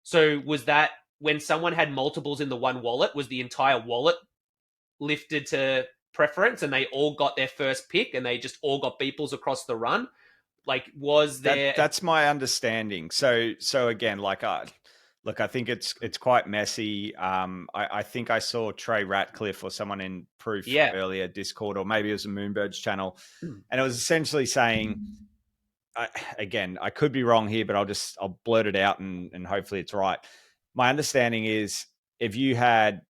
Speaker 2: so was that when someone had multiples in the one wallet, was the entire wallet lifted to preference and they all got their first pick and they just all got Beeples across the run? Like, was there?
Speaker 1: That's my understanding. So again, like, look, I think it's quite messy. I think I saw Trey Ratcliffe or someone in Proof earlier, Discord, or maybe it was a Moonbirds channel, and it was essentially saying, again, I could be wrong here, but I'll blurt it out and hopefully it's right. My understanding is, if you had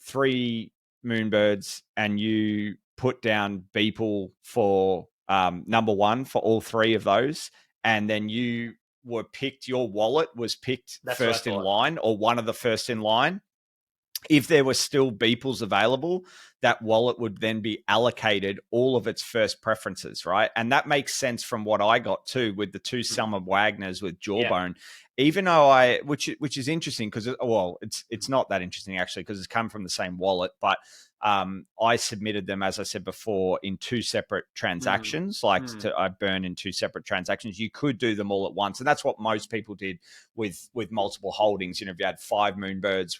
Speaker 1: 3 Moonbirds and you put down Beeple for number 1 for all 3 of those, and then you were picked, your wallet was picked first in line, or one of the first in line, if there were still Beeples available, that wallet would then be allocated all of its first preferences, right? And that makes sense from what I got too, with the 2 Summer Wagners with Jawbone. Even though which is interesting, because, well, it's not that interesting actually, because it's come from the same wallet, but I submitted them, as I said before, in 2 separate transactions. I burn in 2 separate transactions. You could do them all at once, and that's what most people did with multiple holdings. You know, if you had 5 Moonbirds,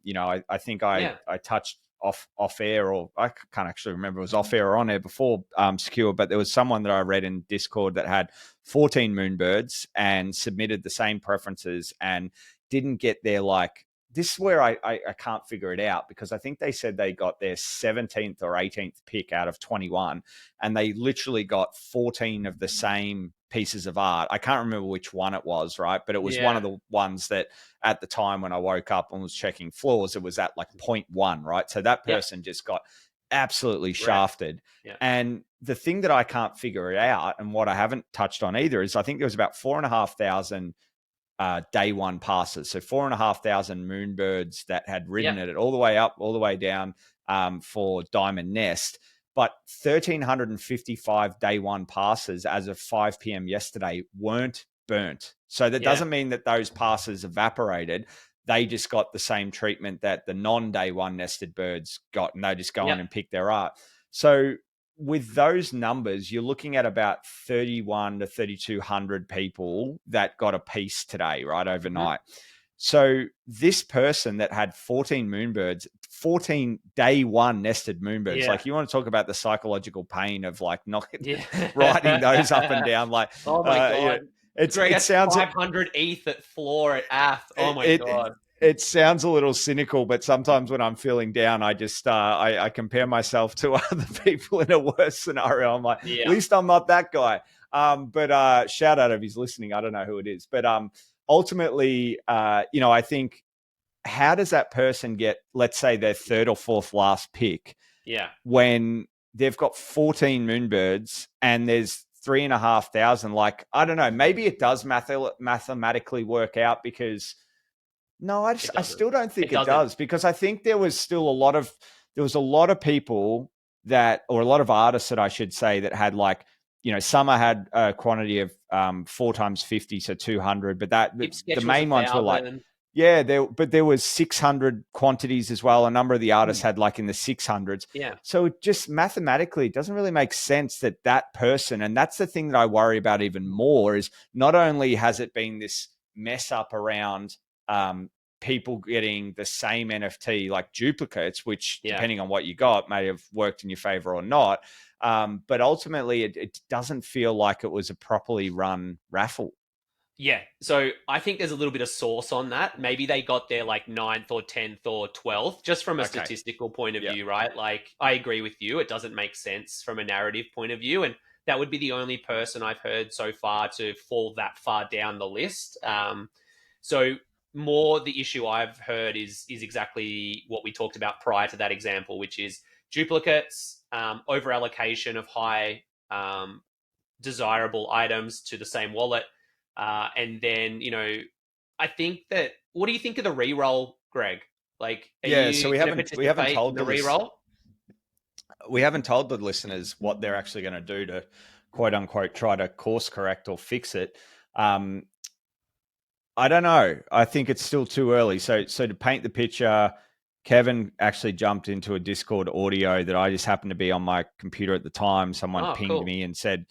Speaker 1: you know, I think I touched off air, or I can't actually remember if it was off air or on air before Sekure, but there was someone that I read in Discord that had 14 Moonbirds and submitted the same preferences and didn't get their, like, this is where I can't figure it out, because I think they said they got their 17th or 18th pick out of 21, and they literally got 14 of the same pieces of art. I can't remember which one it was, right? But it was one of the ones that at the time when I woke up and was checking floors, it was at like 0.1, right? So that person just got absolutely shafted. And the thing that I can't figure out, and what I haven't touched on either, is I think there was about 4,500 day one passes. So 4,500 Moonbirds that had ridden it all the way up, all the way down for Diamond Nest. But 1,355 day one passes as of 5 p.m. yesterday weren't burnt. So that doesn't mean that those passes evaporated. they just got the same treatment that the non-day one nested birds got, and they just go on and pick their art. So with those numbers, you're looking at about 31 to 3,200 people that got a piece today, right, overnight. So this person that had 14 moonbirds, 14 day one nested moonbirds, like you want to talk about the psychological pain of like writing those up and down, like,
Speaker 2: oh my God. Greg,
Speaker 1: it sounds
Speaker 2: 500 ETH at floor at AF. Oh my God.
Speaker 1: It sounds a little cynical, but sometimes when I'm feeling down, I just I compare myself to other people in a worse scenario. I'm like, at least I'm not that guy. But shout out if he's listening. I don't know who it is, but ultimately, I think, how does that person get, let's say, their third or fourth last pick? When they've got 14 moonbirds and there's 3,500. Like, I don't know, maybe it does mathematically work out, because I still don't think it does, because I think there was still a lot of people that, or a lot of artists that I should say, that had like, Summer had a quantity of 4 times 50, so 200, but the main ones were like, there was 600 quantities as well. A number of the artists had like in the 600s. So it just mathematically, it doesn't really make sense that person, and that's the thing that I worry about even more, is not only has it been this mess up around people getting the same NFT, like duplicates, which depending on what you got may have worked in your favor or not. But ultimately it doesn't feel like it was a properly run raffle.
Speaker 2: Yeah. So I think there's a little bit of sauce on that. Maybe they got there like 9th or 10th or 12th, just from a statistical point of view, right? Like, I agree with you. It doesn't make sense from a narrative point of view. And that would be the only person I've heard so far to fall that far down the list. So more the issue I've heard is exactly what we talked about prior to that example, which is duplicates, over allocation of high desirable items to the same wallet. And then, I think that, what do you think of the re-roll, Greg? Like,
Speaker 1: so we haven't told
Speaker 2: the re-roll.
Speaker 1: We haven't told the listeners what they're actually going to do to, quote unquote, try to course correct or fix it. I don't know. I think it's still too early. So to paint the picture, Kevin actually jumped into a Discord audio that I just happened to be on my computer at the time. Someone pinged me and said,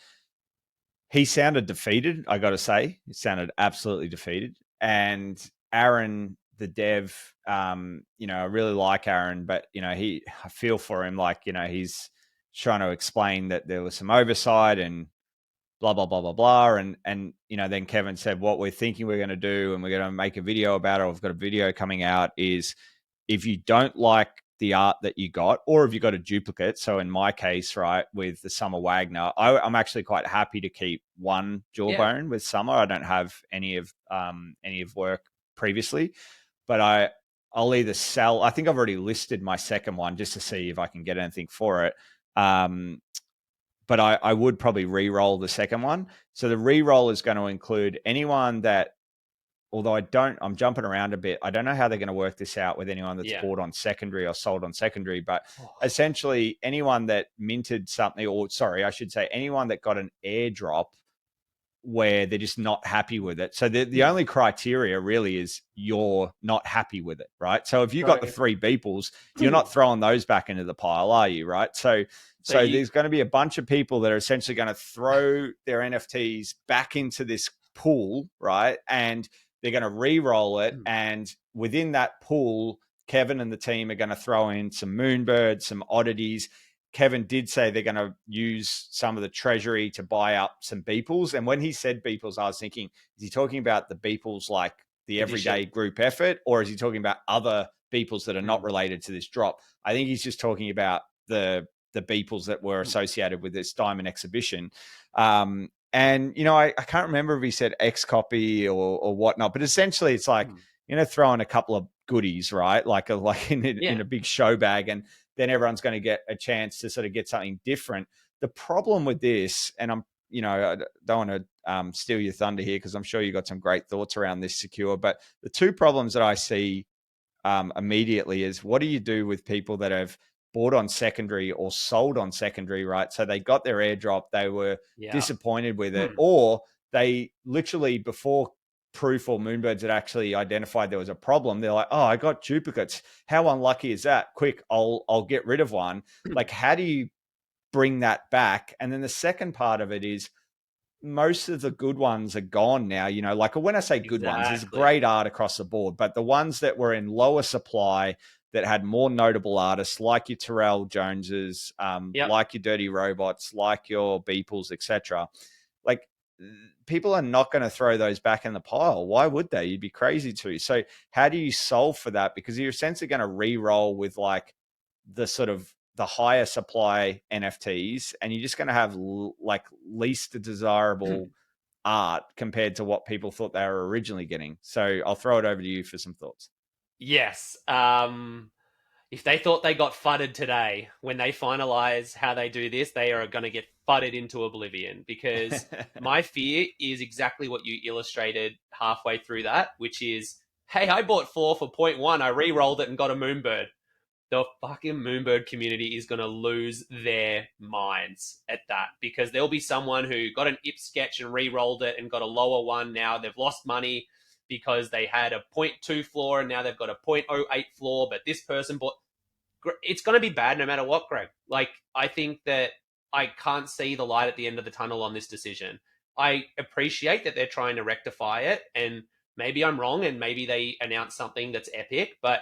Speaker 1: he sounded defeated, I got to say. He sounded absolutely defeated. And Aaron, the dev, I really like Aaron, but, I feel for him. Like, he's trying to explain that there was some oversight and blah, blah, blah, blah, blah. And then Kevin said, what we're thinking we're going to do, and we're going to make a video about it, or we've got a video coming out, is if you don't like the art that you got, or if you got a duplicate. So in my case, right, with the Summer Wagner, I'm actually quite happy to keep one jawbone with Summer. I don't have any of work previously, but I'll either sell. I think I've already listed my second one just to see if I can get anything for it. But I would probably re-roll the second one. So the re-roll is going to include anyone that, although I'm jumping around a bit, I don't know how they're going to work this out with anyone that's bought on secondary or sold on secondary, but essentially anyone that minted something, or sorry, I should say anyone that got an airdrop where they're just not happy with it. So the only criteria really is you're not happy with it, right? So if you got the 3 beeples, you're not throwing those back into the pile, are you, right? So there's going to be a bunch of people that are essentially going to throw their NFTs back into this pool, right? And they're going to re-roll it. And within that pool, Kevin and the team are going to throw in some moonbirds, some oddities. Kevin did say they're going to use some of the treasury to buy up some beeples. And when he said beeples, I was thinking, is he talking about the beeples like the everyday group effort, or is he talking about other beeples that are not related to this drop? I think he's just talking about the beeples that were associated with this diamond exhibition. And, I can't remember if he said X copy or whatnot, but essentially it's like, throwing a couple of goodies, right? Like in a big show bag, and then everyone's going to get a chance to sort of get something different. The problem with this, and I don't want to steal your thunder here, because I'm sure you got some great thoughts around this, Sekure, but the 2 problems that I see immediately is, what do you do with people that have bought on secondary or sold on secondary, right? So they got their airdrop, they were disappointed with it, or they literally, before Proof or Moonbirds had actually identified there was a problem. They're like, oh, I got duplicates. How unlucky is that? Quick, I'll get rid of one. Like, how do you bring that back? And then the second part of it is most of the good ones are gone now. You know, like when I say good ones, there's
Speaker 2: Exactly.
Speaker 1: great art across the board, but the ones that were in lower supply that had more notable artists like your Terrell Joneses,
Speaker 2: Yep.
Speaker 1: like your Dirty Robots, like your Beeples, etc. Like people are not going to throw those back in the pile. Why would they? You'd be crazy to. So how do you solve for that? Because you're essentially going to re-roll with like the sort of the higher supply NFTs, and you're just going to have like least desirable art compared to what people thought they were originally getting. So I'll throw it over to you for some thoughts.
Speaker 2: Yes. If they thought they got fudded today, when they finalize how they do this, they are going to get fudded into oblivion, because my fear is exactly what you illustrated halfway through that, which is, hey, I bought 4 for point 1. I re-rolled it and got a Moonbird. The fucking Moonbird community is going to lose their minds at that, because there'll be someone who got an IP sketch and re-rolled it and got a lower one. Now they've lost money because they had a zero point 0.2 floor and now they've got a 0.08 floor, but this person bought. It's going to be bad no matter what, Greg. Like, I think that I can't see the light at the end of the tunnel on this decision. I appreciate that they're trying to rectify it, and maybe I'm wrong and maybe they announce something that's epic, but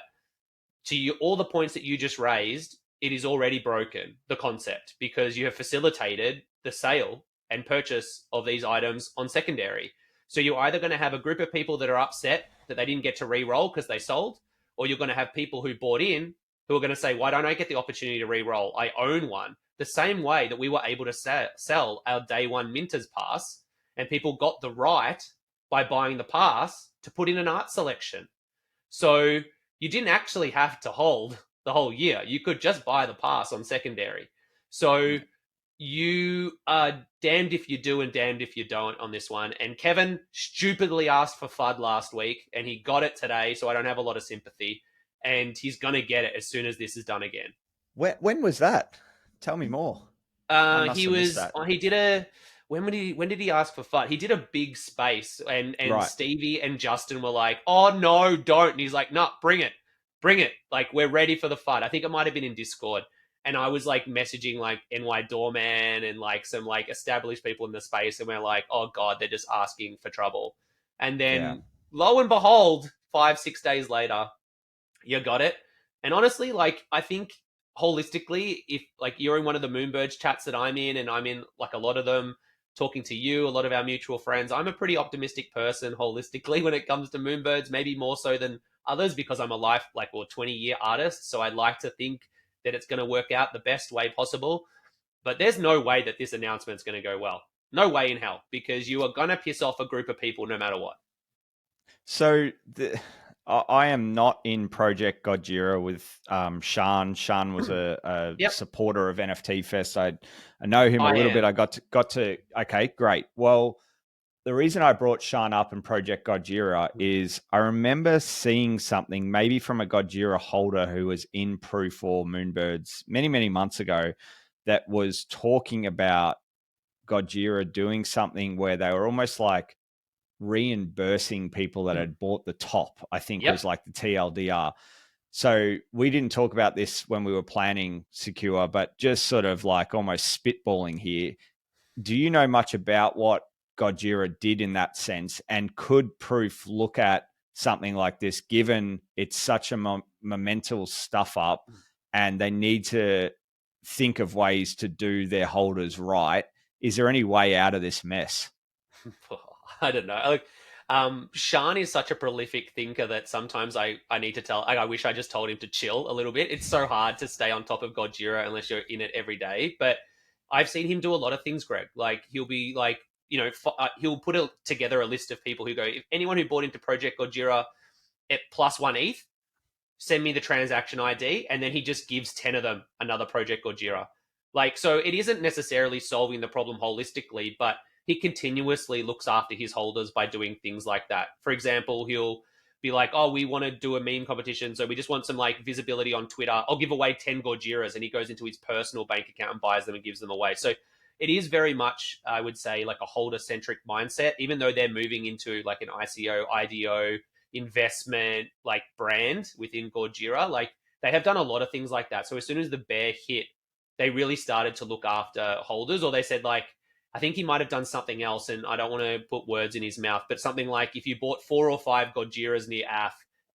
Speaker 2: to you, all the points that you just raised, it is already broken, the concept, because you have facilitated the sale and purchase of these items on secondary. So you're either going to have a group of people that are upset that they didn't get to re-roll because they sold, or you're going to have people who bought in who are going to say, why don't I get the opportunity to re-roll? I own one. The same way that we were able to sell our day one Minters pass, and people got the right by buying the pass to put in an art selection. So you didn't actually have to hold the whole year. You could just buy the pass on secondary. So you are damned if you do and damned if you don't on this one. And Kevin stupidly asked for FUD last week, and he got it today, so I don't have a lot of sympathy. And he's going to get it as soon as this is done again.
Speaker 1: When was that? Tell me more. I must have missed that.
Speaker 2: He did a, when did he ask for FUD? He did a big space, and
Speaker 1: Right.
Speaker 2: Stevie and Justin were like, oh no, don't. And he's like, no, bring it. Bring it. Like, we're ready for the FUD. I think it might have been in Discord. And I was like messaging like NY Doorman and like some like established people in the space, and we're like, oh god, they're just asking for trouble. And
Speaker 1: Yeah.
Speaker 2: then lo and behold, 5-6 days later, you got it. And honestly, like, I think holistically, if like you're in one of the Moonbirds chats that I'm in, and I'm in like a lot of them, talking to you, a lot of our mutual friends, I'm a pretty optimistic person holistically when it comes to Moonbirds, maybe more so than others, because I'm a 20-year artist. So I like to think that it's going to work out the best way possible. But there's no way that this announcement is going to go well. No way in hell, because you are going to piss off a group of people no matter what.
Speaker 1: So I am not in Project Gojira with Sean. Sean was a
Speaker 2: Yep,
Speaker 1: supporter of NFT Fest. I know him a
Speaker 2: I
Speaker 1: little bit.
Speaker 2: am.
Speaker 1: I got to. Okay, great. Well, the reason I brought Sean up in Project Gojira is I remember seeing something maybe from a Gojira holder who was in Proof or Moonbirds many months ago that was talking about Gojira doing something where they were almost like reimbursing people that had bought the top, I think
Speaker 2: Yep.
Speaker 1: was like the TLDR. So we didn't talk about this when we were planning Sekure, but just sort of like almost spitballing here. Do you know much about what Gojira did in that sense? And could Proof look at something like this, given it's such a monumental stuff up and they need to think of ways to do their holders right? Is there any way out of this mess?
Speaker 2: I don't know. Like, Sean is such a prolific thinker that sometimes I need to tell. I wish I just told him to chill a little bit. It's so hard to stay on top of Gojira unless you're in it every day. But I've seen him do a lot of things, Greg. Like, he'll be like, he'll put together a list of people who go, if anyone who bought into Project Gojira at +1 ETH, send me the transaction ID, and then he just gives 10 of them another Project Gojira. Like, so it isn't necessarily solving the problem holistically, but he continuously looks after his holders by doing things like that. For example, he'll be like, oh, we want to do a meme competition, so we just want some like visibility on Twitter. I'll give away 10 Gojiras, and he goes into his personal bank account and buys them and gives them away. So it is very much, I would say, like a holder-centric mindset, even though they're moving into like an ICO, IDO investment like brand within Gojira. Like they have done a lot of things like that. So as soon as the bear hit, they really started to look after holders, or they said like, I think he might have done something else, and I don't want to put words in his mouth, but something like if you bought 4 or 5 Gojiras near AF,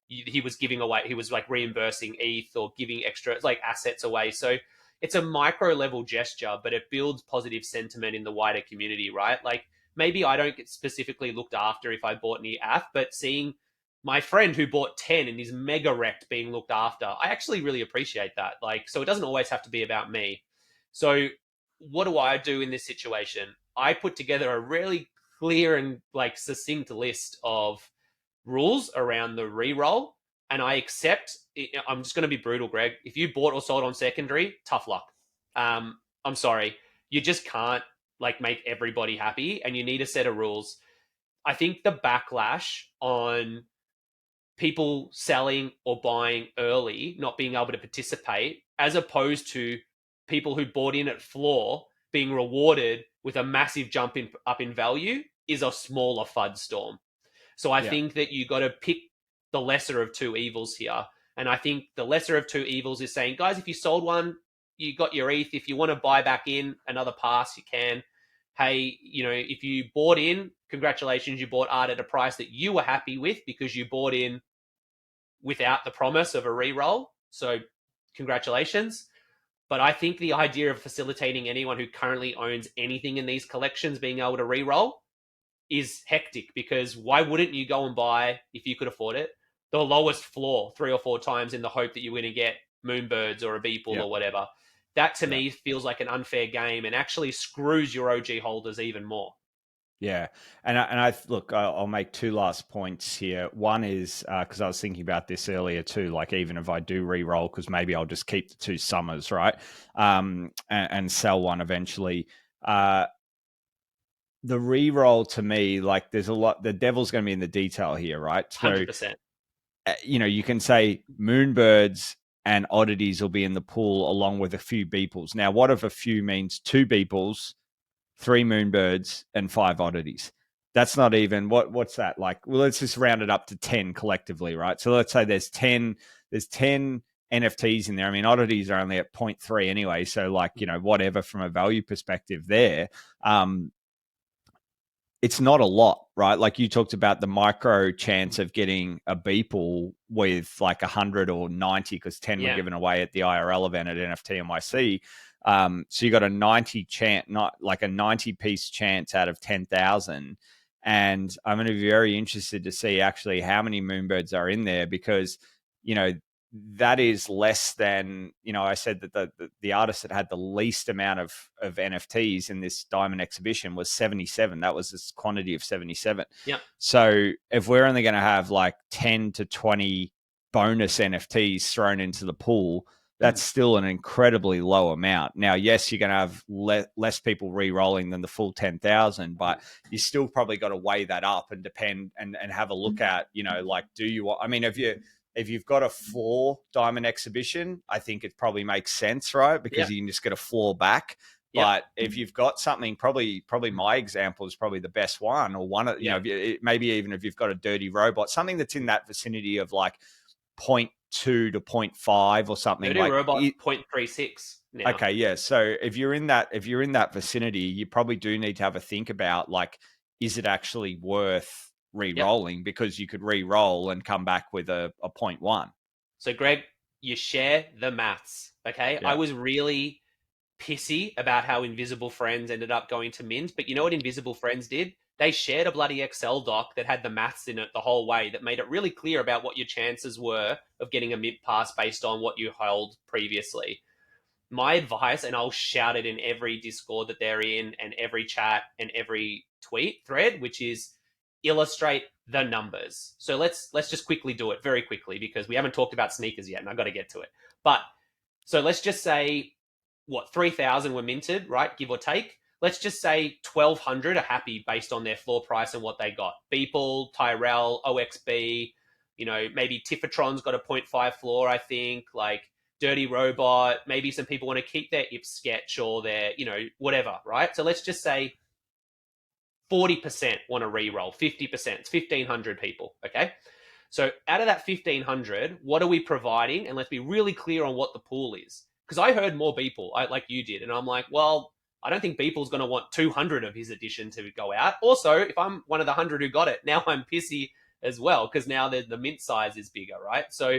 Speaker 2: he was giving away, he was like reimbursing ETH or giving extra like assets away. So it's a micro level gesture, but it builds positive sentiment in the wider community, right? Like maybe I don't get specifically looked after if I bought near AF, but seeing my friend who bought 10 and is mega wrecked being looked after, I actually really appreciate that. Like, so it doesn't always have to be about me. So what do I do in this situation? I put together a really clear and like succinct list of rules around the re-roll, and I accept. I'm just going to be brutal, Greg. If you bought or sold on secondary, tough luck. I'm sorry, you just can't like make everybody happy, and you need a set of rules. I think the backlash on people selling or buying early, not being able to participate, as opposed to people who bought in at floor being rewarded with a massive jump up in value, is a smaller FUD storm. So I think that you got to pick the lesser of two evils here. And I think the lesser of two evils is saying, guys, if you sold one, you got your ETH. If you want to buy back in another pass, you can. Hey, if you bought in, congratulations, you bought art at a price that you were happy with because you bought in without the promise of a re-roll. So congratulations. But I think the idea of facilitating anyone who currently owns anything in these collections being able to re-roll is hectic, because why wouldn't you go and buy, if you could afford it, the lowest floor 3 or 4 times in the hope that you're going to get Moonbirds or a Beeple or whatever? That to me feels like an unfair game and actually screws your OG holders even more.
Speaker 1: Yeah, and I look, I'll make 2 last points here. One is because I was thinking about this earlier too. Like even if I do re-roll, because maybe I'll just keep the 2 summers, right, and sell one eventually. The re-roll to me, like there's a lot. The devil's going to be in the detail here, right? So
Speaker 2: 100%.
Speaker 1: You can say Moonbirds and oddities will be in the pool along with a few Beeples. Now, what if a few means 2 Beeples, 3 Moonbirds, and 5 oddities? That's not even what's that like? Well, let's just round it up to 10 collectively, right? So let's say there's 10 NFTs in there. I mean, oddities are only at 0.3 anyway, so like whatever from a value perspective there. It's not a lot, right? Like you talked about the micro chance of getting a Beeple with like 100 or 90, because 10 were given away at the IRL event at NFT NYC. So you got a 90 chance, not like a 90 piece chance out of 10,000. And I'm going to be very interested to see actually how many Moonbirds are in there, because, that is less than, I said that the artist that had the least amount of NFTs in this diamond exhibition was 77. That was this quantity of 77.
Speaker 2: Yeah.
Speaker 1: So if we're only going to have like 10 to 20 bonus NFTs thrown into the pool, that's still an incredibly low amount. Now, yes, you're going to have less people re-rolling than the full 10,000, but you still probably got to weigh that up and depend and have a look at, like, do you want, I mean, if you've got a floor diamond exhibition, I think it probably makes sense, right? Because you can just get a floor back. But if you've got something, probably my example is probably the best one, or one of, maybe even if you've got a dirty robot, something that's in that vicinity of like 0.2 to 0.5 or something.
Speaker 2: Dirty
Speaker 1: like
Speaker 2: robot 0.36 now.
Speaker 1: Okay, yeah. So if you're in that vicinity, you probably do need to have a think about like, is it actually worth re-rolling? Because you could re-roll and come back with a 0.1.
Speaker 2: So Greg, you share the maths, okay? I was really pissy about how Invisible Friends ended up going to mint, but you know what Invisible Friends did? They shared a bloody Excel doc that had the maths in it the whole way, that made it really clear about what your chances were of getting a mint pass based on what you held previously. My advice, and I'll shout it in every Discord that they're in and every chat and every tweet thread, which is illustrate the numbers. So let's just quickly do it very quickly, because we haven't talked about sneakers yet and I've got to get to it. But so let's just say 3,000 were minted, right? Give or take. Let's just say 1,200 are happy based on their floor price and what they got. Beeple, Tyrell, OXB, maybe Tiffatron's got a 0.5 floor, I think. Like Dirty Robot, maybe some people want to keep their Ip sketch or their, whatever, right? So let's just say 40% want to re-roll, 50%, it's 1,500 people, okay? So out of that 1,500, what are we providing? And let's be really clear on what the pool is. Because I heard more people, like you did, and I'm like, well, I don't think Beeple's going to want 200 of his edition to go out. Also, if I'm one of the 100 who got it, now I'm pissy as well, because now the mint size is bigger, right? So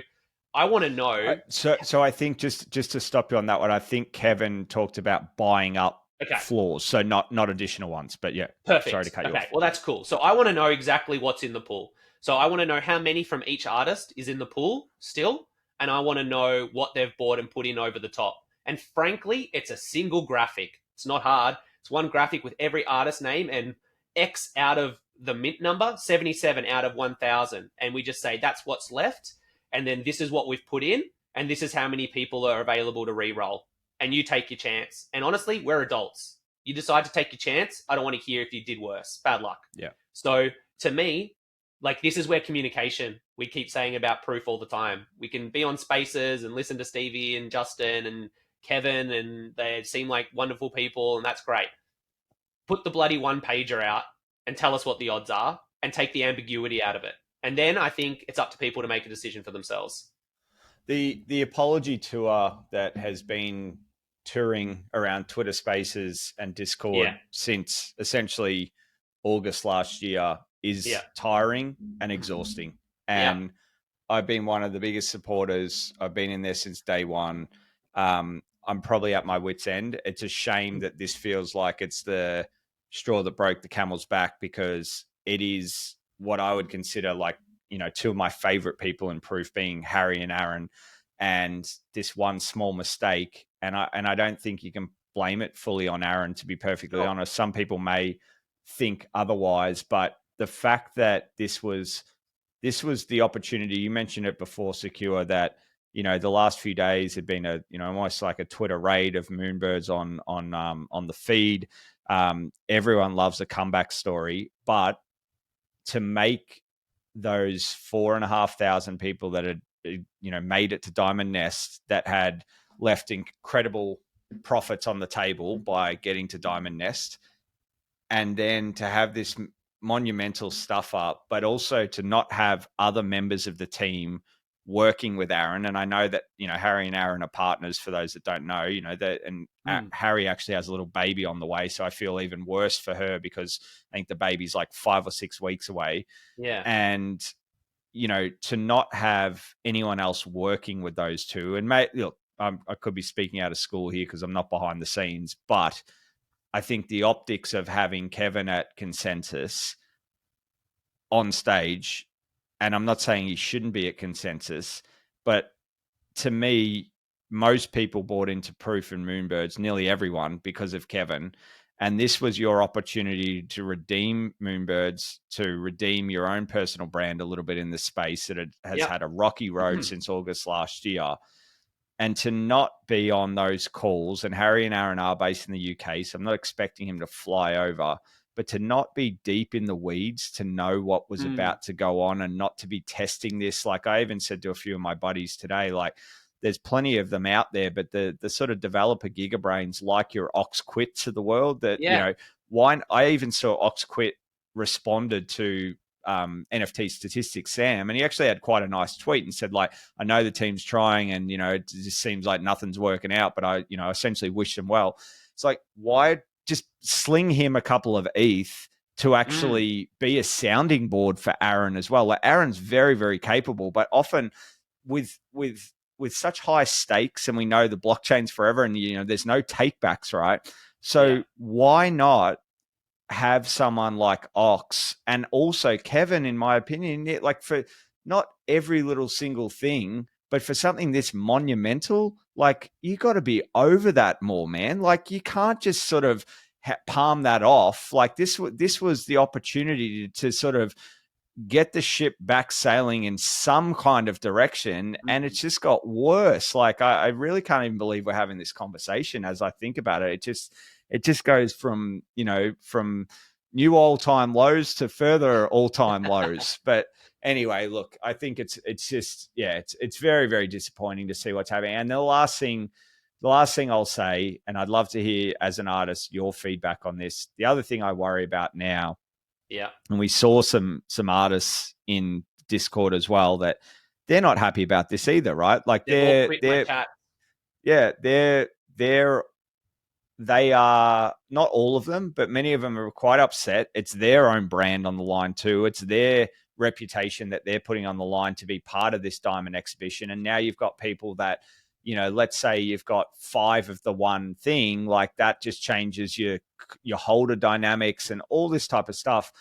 Speaker 2: I want to know.
Speaker 1: So I think just to stop you on that one, I think Kevin talked about buying up floors, so not additional ones, but yeah.
Speaker 2: Perfect.
Speaker 1: Sorry to cut you off.
Speaker 2: Well, that's cool. So I want to know exactly what's in the pool. So I want to know how many from each artist is in the pool still, and I want to know what they've bought and put in over the top. And frankly, it's a single graphic. It's not hard. It's one graphic with every artist name and X out of the mint number, 77 out of 1,000. And we just say that's what's left. And then this is what we've put in. And this is how many people are available to re-roll. And you take your chance. And honestly, we're adults. You decide to take your chance. I don't want to hear if you did worse. Bad luck.
Speaker 1: Yeah.
Speaker 2: So to me, like, this is where communication, we keep saying about proof all the time. We can be on Spaces and listen to Stevie and Justin and Kevin, and they seem like wonderful people, and that's great. Put the bloody one pager out and tell us what the odds are and take the ambiguity out of it. And then I think it's up to people to make a decision for themselves.
Speaker 1: The apology tour that has been touring around Twitter Spaces and Discord since essentially August last year is tiring and exhausting. And I've been one of the biggest supporters. I've been in there since day one. I'm probably at my wit's end. It's a shame that this feels like it's the straw that broke the camel's back, because it is what I would consider, like, two of my favorite people in proof, being Harry and Aaron, and this one small mistake. And I don't think you can blame it fully on Aaron, to be perfectly honest. Some people may think otherwise, but the fact that this was the opportunity, you mentioned it before, Sekure, that the last few days had been almost like a Twitter raid of Moonbirds on the feed. Everyone loves a comeback story, but to make those 4,500 people that had made it to Diamond Nest, that had left incredible profits on the table by getting to Diamond Nest, and then to have this monumental stuff up, but also to not have other members of the team working with Aaron. And I know that, Harry and Aaron are partners, for those that don't know, Harry actually has a little baby on the way. So I feel even worse for her, because I think the baby's like 5 or 6 weeks away.
Speaker 2: Yeah.
Speaker 1: And, to not have anyone else working with those two, and look, I could be speaking out of school here because I'm not behind the scenes, but I think the optics of having Kevin at Consensus on stage, and I'm not saying he shouldn't be at Consensus, but to me, most people bought into Proof and Moonbirds, nearly everyone, because of Kevin. And this was your opportunity to redeem Moonbirds, to redeem your own personal brand a little bit in the space that has had a rocky road since August last year. And to not be on those calls, and Harry and Aaron are based in the UK, so I'm not expecting him to fly over, but to not be deep in the weeds, to know what was about to go on, and not to be testing this. Like, I even said to a few of my buddies today, like, there's plenty of them out there, but the sort of developer gigabrains, like your Oxquits of the world, that, I even saw Oxquit responded to NFT Statistics Sam, and he actually had quite a nice tweet and said, like, I know the team's trying, and it just seems like nothing's working out, but I essentially wish them well. It's like, why just sling him a couple of ETH to actually be a sounding board for Aaron as well? Like, Aaron's very, very capable, but often with such high stakes, and we know the blockchain's forever, and there's no takebacks, right? So why not have someone like Ox, and also Kevin, in my opinion, like, for not every little single thing, but for something this monumental, like, you got to be over that more, man. Like, you can't just sort of palm that off. Like, this was the opportunity to sort of get the ship back sailing in some kind of direction, and it's just got worse. Like, I really can't even believe we're having this conversation as I think about it. It just goes from new all-time lows to further all-time lows. But anyway, look, I think it's just, yeah, it's very, very disappointing to see what's happening. And the last thing I'll say, and I'd love to hear as an artist your feedback on this. The other thing I worry about now,
Speaker 2: Yeah.
Speaker 1: and we saw some artists in Discord as well, that they're not happy about this either, right? Like
Speaker 2: They've all quit my chat.
Speaker 1: yeah, they are, not all of them, but many of them are quite upset. It's their own brand on the line too. It's their reputation that they're putting on the line to be part of this diamond exhibition. And now you've got people that, let's say you've got 5 of the one thing, like that just changes your holder dynamics and all this type of stuff.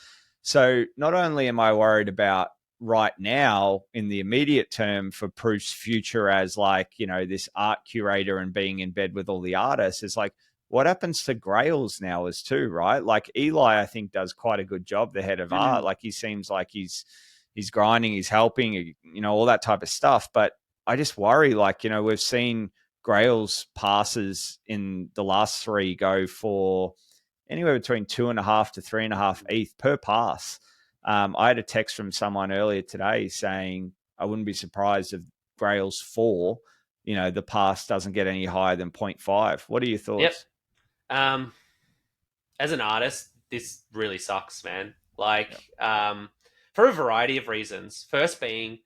Speaker 1: So not only am I worried about right now in the immediate term for Proof's future as like, this art curator and being in bed with all the artists, is like, what happens to Grails now is too, right? Like Eli, I think, does quite a good job, the head of art. Like he seems like he's grinding, he's helping, all that type of stuff. But I just worry, like, we've seen Grails passes in the last 3 go for anywhere between 2.5 to 3.5 ETH per pass. I had a text from someone earlier today saying I wouldn't be surprised if Grails 4, the pass doesn't get any higher than 0.5. What are your thoughts?
Speaker 2: Yep. As an artist, this really sucks, man. Like, for a variety of reasons. First being,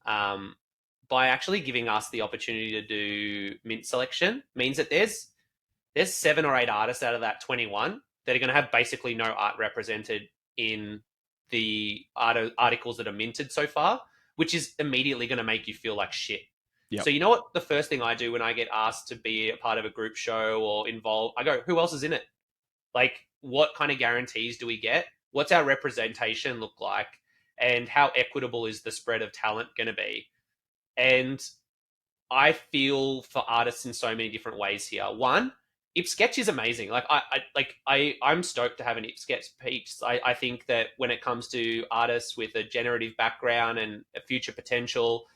Speaker 2: by actually giving us the opportunity to do mint selection means that there's 7 or 8 artists out of that 21 that are going to have basically no art represented in the articles that are minted so far, which is immediately going to make you feel like shit. Yep. So you know what? The first thing I do when I get asked to be a part of a group show or involved, I go, who else is in it? Like, what kind of guarantees do we get? What's our representation look like? And how equitable is the spread of talent going to be? And I feel for artists in so many different ways here. One, IpSketch is amazing. Like I'm stoked to have an IpSketch piece. I think that when it comes to artists with a generative background and a future potential,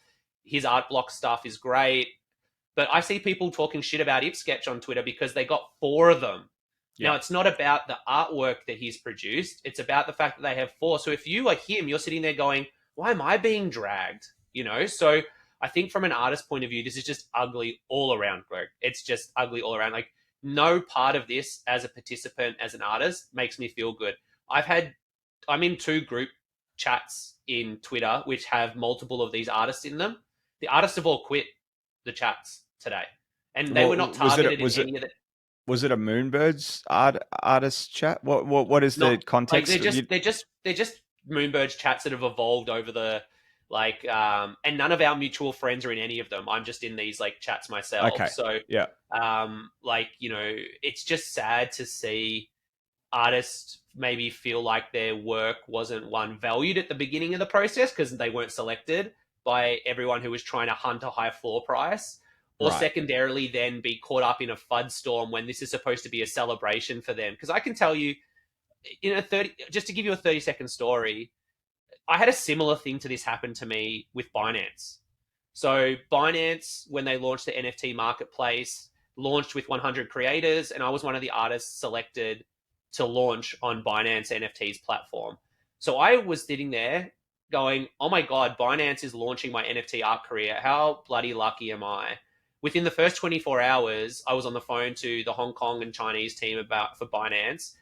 Speaker 2: his art block stuff is great. But I see people talking shit about IpSketch on Twitter because they got 4 of them. Yeah. Now, it's not about the artwork that he's produced. It's about the fact that they have 4. So if you are him, you're sitting there going, why am I being dragged? So I think from an artist point of view, this is just ugly all around, Greg. It's just ugly all around. Like, no part of this as a participant, as an artist, makes me feel good. I'm in 2 group chats in Twitter, which have multiple of these artists in them. The artists have all quit the chats today. And they were not targeted in any of the...
Speaker 1: Was it a Moonbirds artist chat? What is the context?
Speaker 2: Like they're just Moonbirds chats that have evolved over the and none of our mutual friends are in any of them. I'm just in these like chats myself. Okay. So yeah, it's just sad to see artists maybe feel like their work wasn't valued at the beginning of the process because they weren't selected by everyone who was trying to hunt a high floor price. Or secondarily, then be caught up in a FUD storm when this is supposed to be a celebration for them. Because I can tell you, just to give you a 30-second story, I had a similar thing to this happen to me with Binance. So Binance, when they launched the NFT marketplace, launched with 100 creators, and I was one of the artists selected to launch on Binance NFT's platform. So I was sitting there going, oh my God, Binance is launching my NFT art career. How bloody lucky am I? Within the first 24 hours, I was on the phone to the Hong Kong and Chinese team for Binance,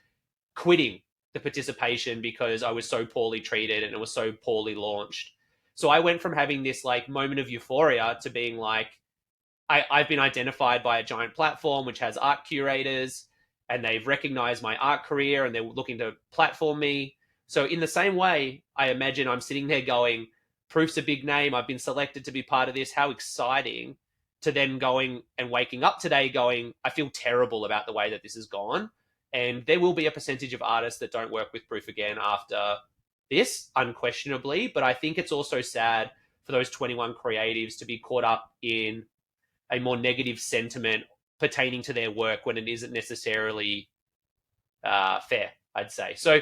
Speaker 2: quitting the participation because I was so poorly treated and it was so poorly launched. So I went from having this like moment of euphoria to being like, I've been identified by a giant platform which has art curators and they've recognized my art career and they're looking to platform me. So in the same way, I imagine I'm sitting there going, Proof's a big name. I've been selected to be part of this. How exciting. To then going and waking up today going, I feel terrible about the way that this has gone. And there will be a percentage of artists that don't work with Proof again after this, unquestionably. But I think it's also sad for those 21 creatives to be caught up in a more negative sentiment pertaining to their work when it isn't necessarily fair, I'd say. So,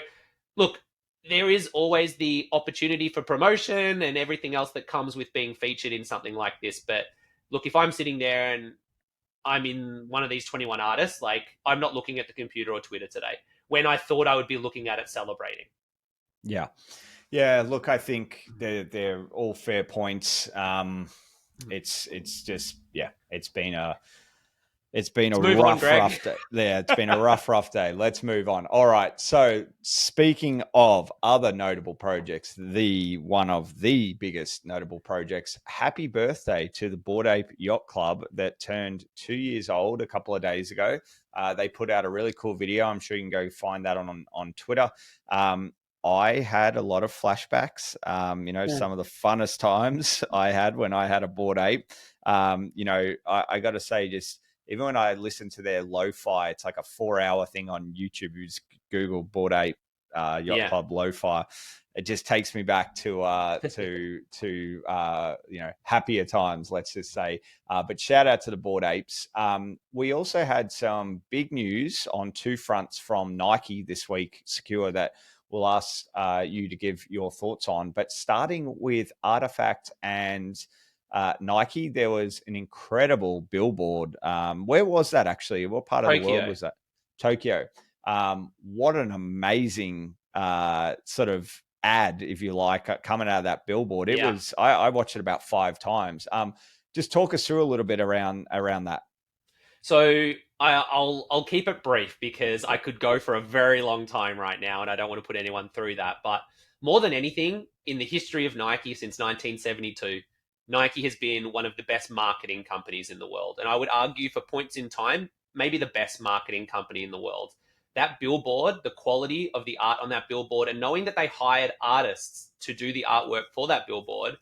Speaker 2: look, there is always the opportunity for promotion and everything else that comes with being featured in something like this. But look, if I'm sitting there and I'm in one of these 21 artists, like, I'm not looking at the computer or Twitter today when I thought I would be looking at it celebrating.
Speaker 1: Yeah. Yeah, look, I think they're all fair points. It's just, yeah, it's been
Speaker 2: Let's
Speaker 1: a
Speaker 2: move on, Greg.
Speaker 1: rough day. Yeah, it's been a rough day. Let's move on. All right. So, speaking of other notable projects, one of the biggest notable projects, happy birthday to the Bored Ape Yacht Club that turned 2 years old a couple of days ago. They put out a really cool video. I'm sure you can go find that on Twitter. I had a lot of flashbacks. Some of the funnest times I had when I had a Bored Ape. I got to say, just even when I listen to their lo-fi, it's like a 4-hour thing on YouTube. You just Google Bored Ape Yacht
Speaker 2: Yeah.
Speaker 1: Club lo-fi. It just takes me back to happier times, let's just say. But shout out to the Bored Apes. We also had some big news on two fronts from Nike this week, Sekure, that we'll ask you to give your thoughts on. But starting with Artifact and Nike, there was an incredible billboard. Where was that actually? What part of the world
Speaker 2: Tokyo.
Speaker 1: was that? Tokyo. What an amazing sort of ad, if you like, coming out of that billboard. It
Speaker 2: Yeah.
Speaker 1: was. I watched it about 5 times. Just talk us through a little bit around that.
Speaker 2: So I'll keep it brief because I could go for a very long time right now, and I don't want to put anyone through that. But more than anything, in the history of Nike since 1972, Nike has been one of the best marketing companies in the world, and I would argue for points in time, maybe the best marketing company in the world. That billboard, the quality of the art on that billboard, and knowing that they hired artists to do the artwork for that billboard,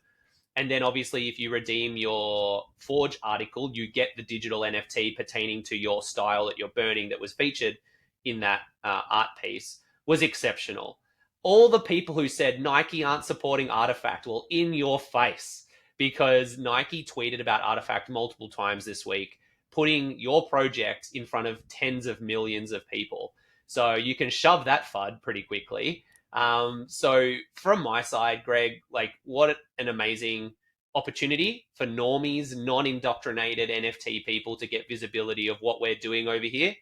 Speaker 2: and then obviously, if you redeem your Forge article, you get the digital NFT pertaining to your style that you're burning that was featured in that art piece, was exceptional. All the people who said Nike aren't supporting Artifact, well, in your face, because Nike tweeted about Artifact multiple times this week, putting your project in front of tens of millions of people. So you can shove that FUD pretty quickly. So from my side, Greg, like what an amazing opportunity for normies, non-indoctrinated NFT people to get visibility of what we're doing over here.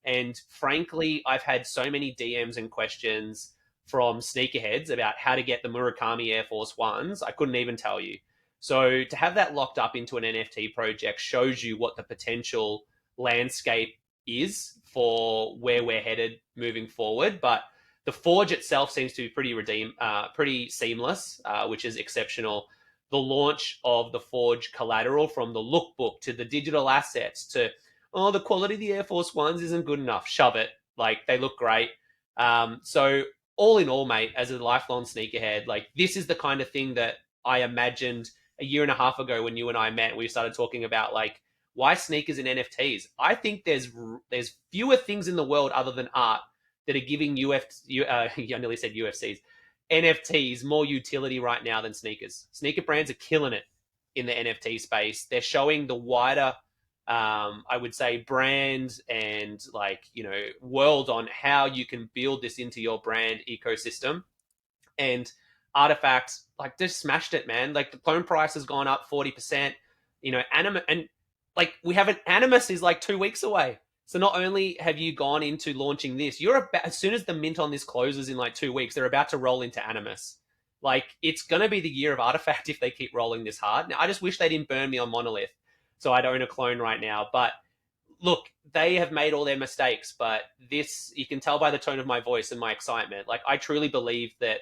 Speaker 2: And frankly, I've had so many DMs and questions from sneakerheads about how to get the Murakami Air Force Ones. I couldn't even tell you. So to have that locked up into an NFT project shows you what the potential landscape is for where we're headed moving forward. But the Forge itself seems to be pretty seamless, which is exceptional. The launch of the Forge collateral, from the lookbook to the digital assets to, oh, the quality of the Air Force Ones isn't good enough. Shove it. Like, they look great. So all in all, mate, as a lifelong sneakerhead, like, this is the kind of thing that I imagined a year and a half ago when you and I met. We started talking about, like, why sneakers and NFTs. I think there's fewer things in the world other than art that are giving I nearly said UFCs, NFTs more utility right now than sneakers. Sneaker brands are killing it in the NFT space. They're showing the wider, I would say, brand and world on how you can build this into your brand ecosystem. And Artifacts, like, just smashed it, man. Like, the clone price has gone up 40%. And like, we have an Animus is like 2 weeks away. So not only have you gone into launching this, as soon as the mint on this closes in like 2 weeks, they're about to roll into Animus. Like, it's gonna be the year of Artifact if they keep rolling this hard. Now, I just wish they didn't burn me on Monolith, so I'd own a clone right now. But look, they have made all their mistakes, but this, you can tell by the tone of my voice and my excitement. Like, I truly believe that,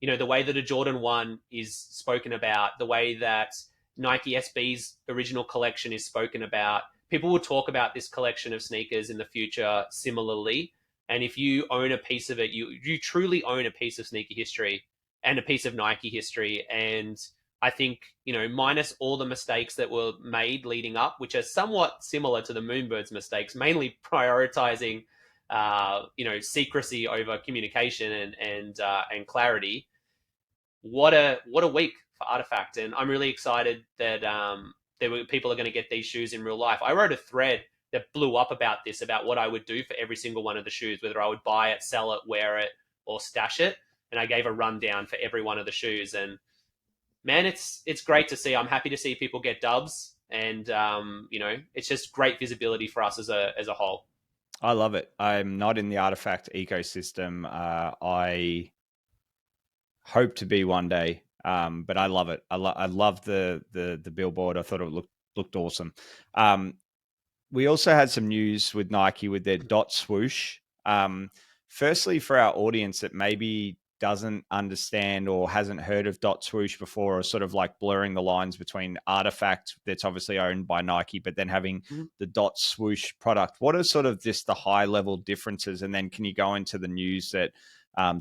Speaker 2: the way that a Jordan 1 is spoken about, the way that Nike SB's original collection is spoken about, people will talk about this collection of sneakers in the future similarly. And if you own a piece of it, you truly own a piece of sneaker history and a piece of Nike history. And I think, minus all the mistakes that were made leading up, which are somewhat similar to the Moonbirds mistakes, mainly prioritizing, secrecy over communication and clarity. What a week for Artifact, and I'm really excited that people are going to get these shoes in real life. I wrote a thread that blew up about this, about what I would do for every single one of the shoes, whether I would buy it, sell it, wear it, or stash it. And I gave a rundown for every one of the shoes. And man, it's great to see. I'm happy to see people get dubs, and it's just great visibility for us as a whole.
Speaker 1: I love it. I'm not in the Artifact ecosystem. I Hope to be one day. But I love it. I love the billboard. I thought it looked awesome. We also had some news with Nike with their dot swoosh. Firstly, for our audience that maybe doesn't understand or hasn't heard of dot swoosh before, or sort of like blurring the lines between Artifact, that's obviously owned by Nike, but then having the dot swoosh product, what are sort of just the high level differences? And then can you go into the news that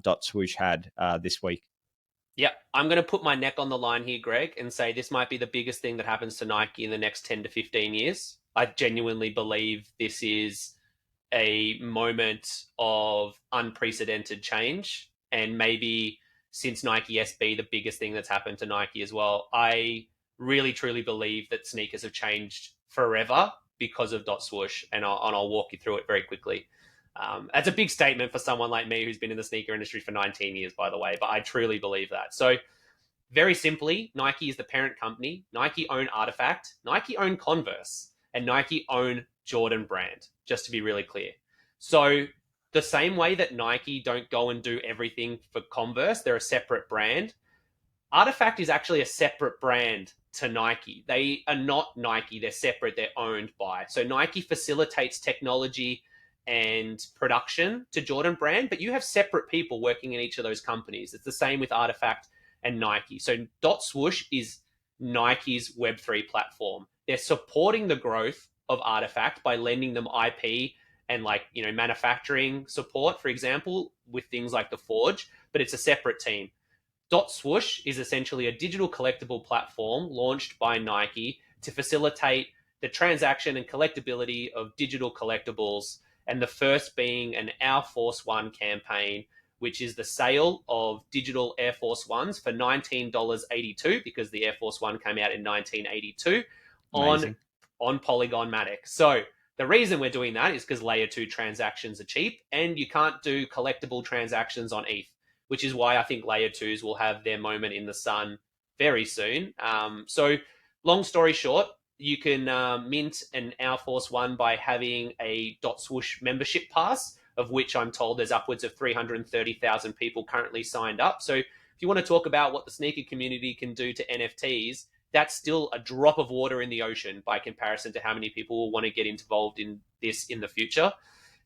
Speaker 1: dot swoosh had this week?
Speaker 2: Yeah, I'm going to put my neck on the line here, Greg, and say this might be the biggest thing that happens to Nike in the next 10 to 15 years. I genuinely believe this is a moment of unprecedented change, and maybe since Nike SB, the biggest thing that's happened to Nike as well. I really truly believe that sneakers have changed forever because of dot swoosh, and I'll walk you through it very quickly. That's a big statement for someone like me who's been in the sneaker industry for 19 years, by the way, but I truly believe that. So, very simply, Nike is the parent company. Nike own Artifact, Nike own Converse, and Nike own Jordan Brand, just to be really clear. So, the same way that Nike don't go and do everything for Converse, they're a separate brand. Artifact is actually a separate brand to Nike. They are not Nike, they're separate, they're owned by. So Nike facilitates technology and production to Jordan Brand, but you have separate people working in each of those companies. It's the same with Artifact and Nike. So Dot Swoosh is Nike's Web3 platform. They're supporting the growth of Artifact by lending them IP and manufacturing support, for example, with things like the Forge, but it's a separate team. Dot Swoosh is essentially a digital collectible platform launched by Nike to facilitate the transaction and collectability of digital collectibles, and the first being an Air Force One campaign, which is the sale of digital Air Force Ones for $19.82, because the Air Force One came out in 1982
Speaker 1: Amazing.
Speaker 2: on Polygon Matic. So the reason we're doing that is because layer 2 transactions are cheap, and you can't do collectible transactions on ETH, which is why I think layer 2s will have their moment in the sun very soon. So long story short, you can mint an Air Force One by having a Dot Swoosh membership pass, of which I'm told there's upwards of 330,000 people currently signed up. So if you want to talk about what the sneaker community can do to NFTs, that's still a drop of water in the ocean by comparison to how many people will want to get involved in this in the future.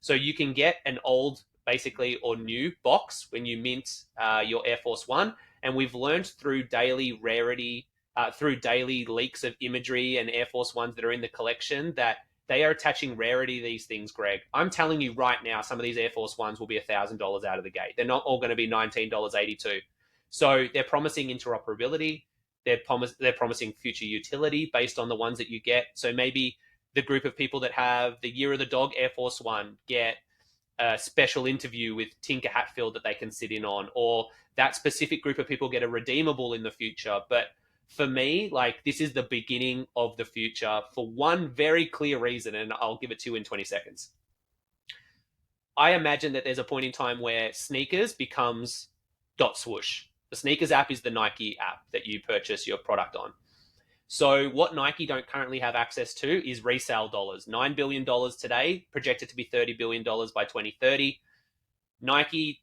Speaker 2: So you can get an old, basically, or new box when you mint your Air Force One. And we've learned through daily rarity, through daily leaks of imagery and Air Force Ones that are in the collection, that they are attaching rarity to these things, Greg. I'm telling you right now, some of these Air Force Ones will be $1,000 out of the gate. They're not all going to be $19.82. So they're promising interoperability. They're promising future utility based on the ones that you get. So maybe the group of people that have the Year of the Dog Air Force One get a special interview with Tinker Hatfield that they can sit in on, or that specific group of people get a redeemable in the future. But for me, this is the beginning of the future for one very clear reason, and I'll give it to you in 20 seconds. I imagine that there's a point in time where sneakers becomes Dot Swoosh. The sneakers app is the Nike app that you purchase your product on. So what Nike don't currently have access to is resale dollars. $9 billion today, projected to be $30 billion by 2030. Nike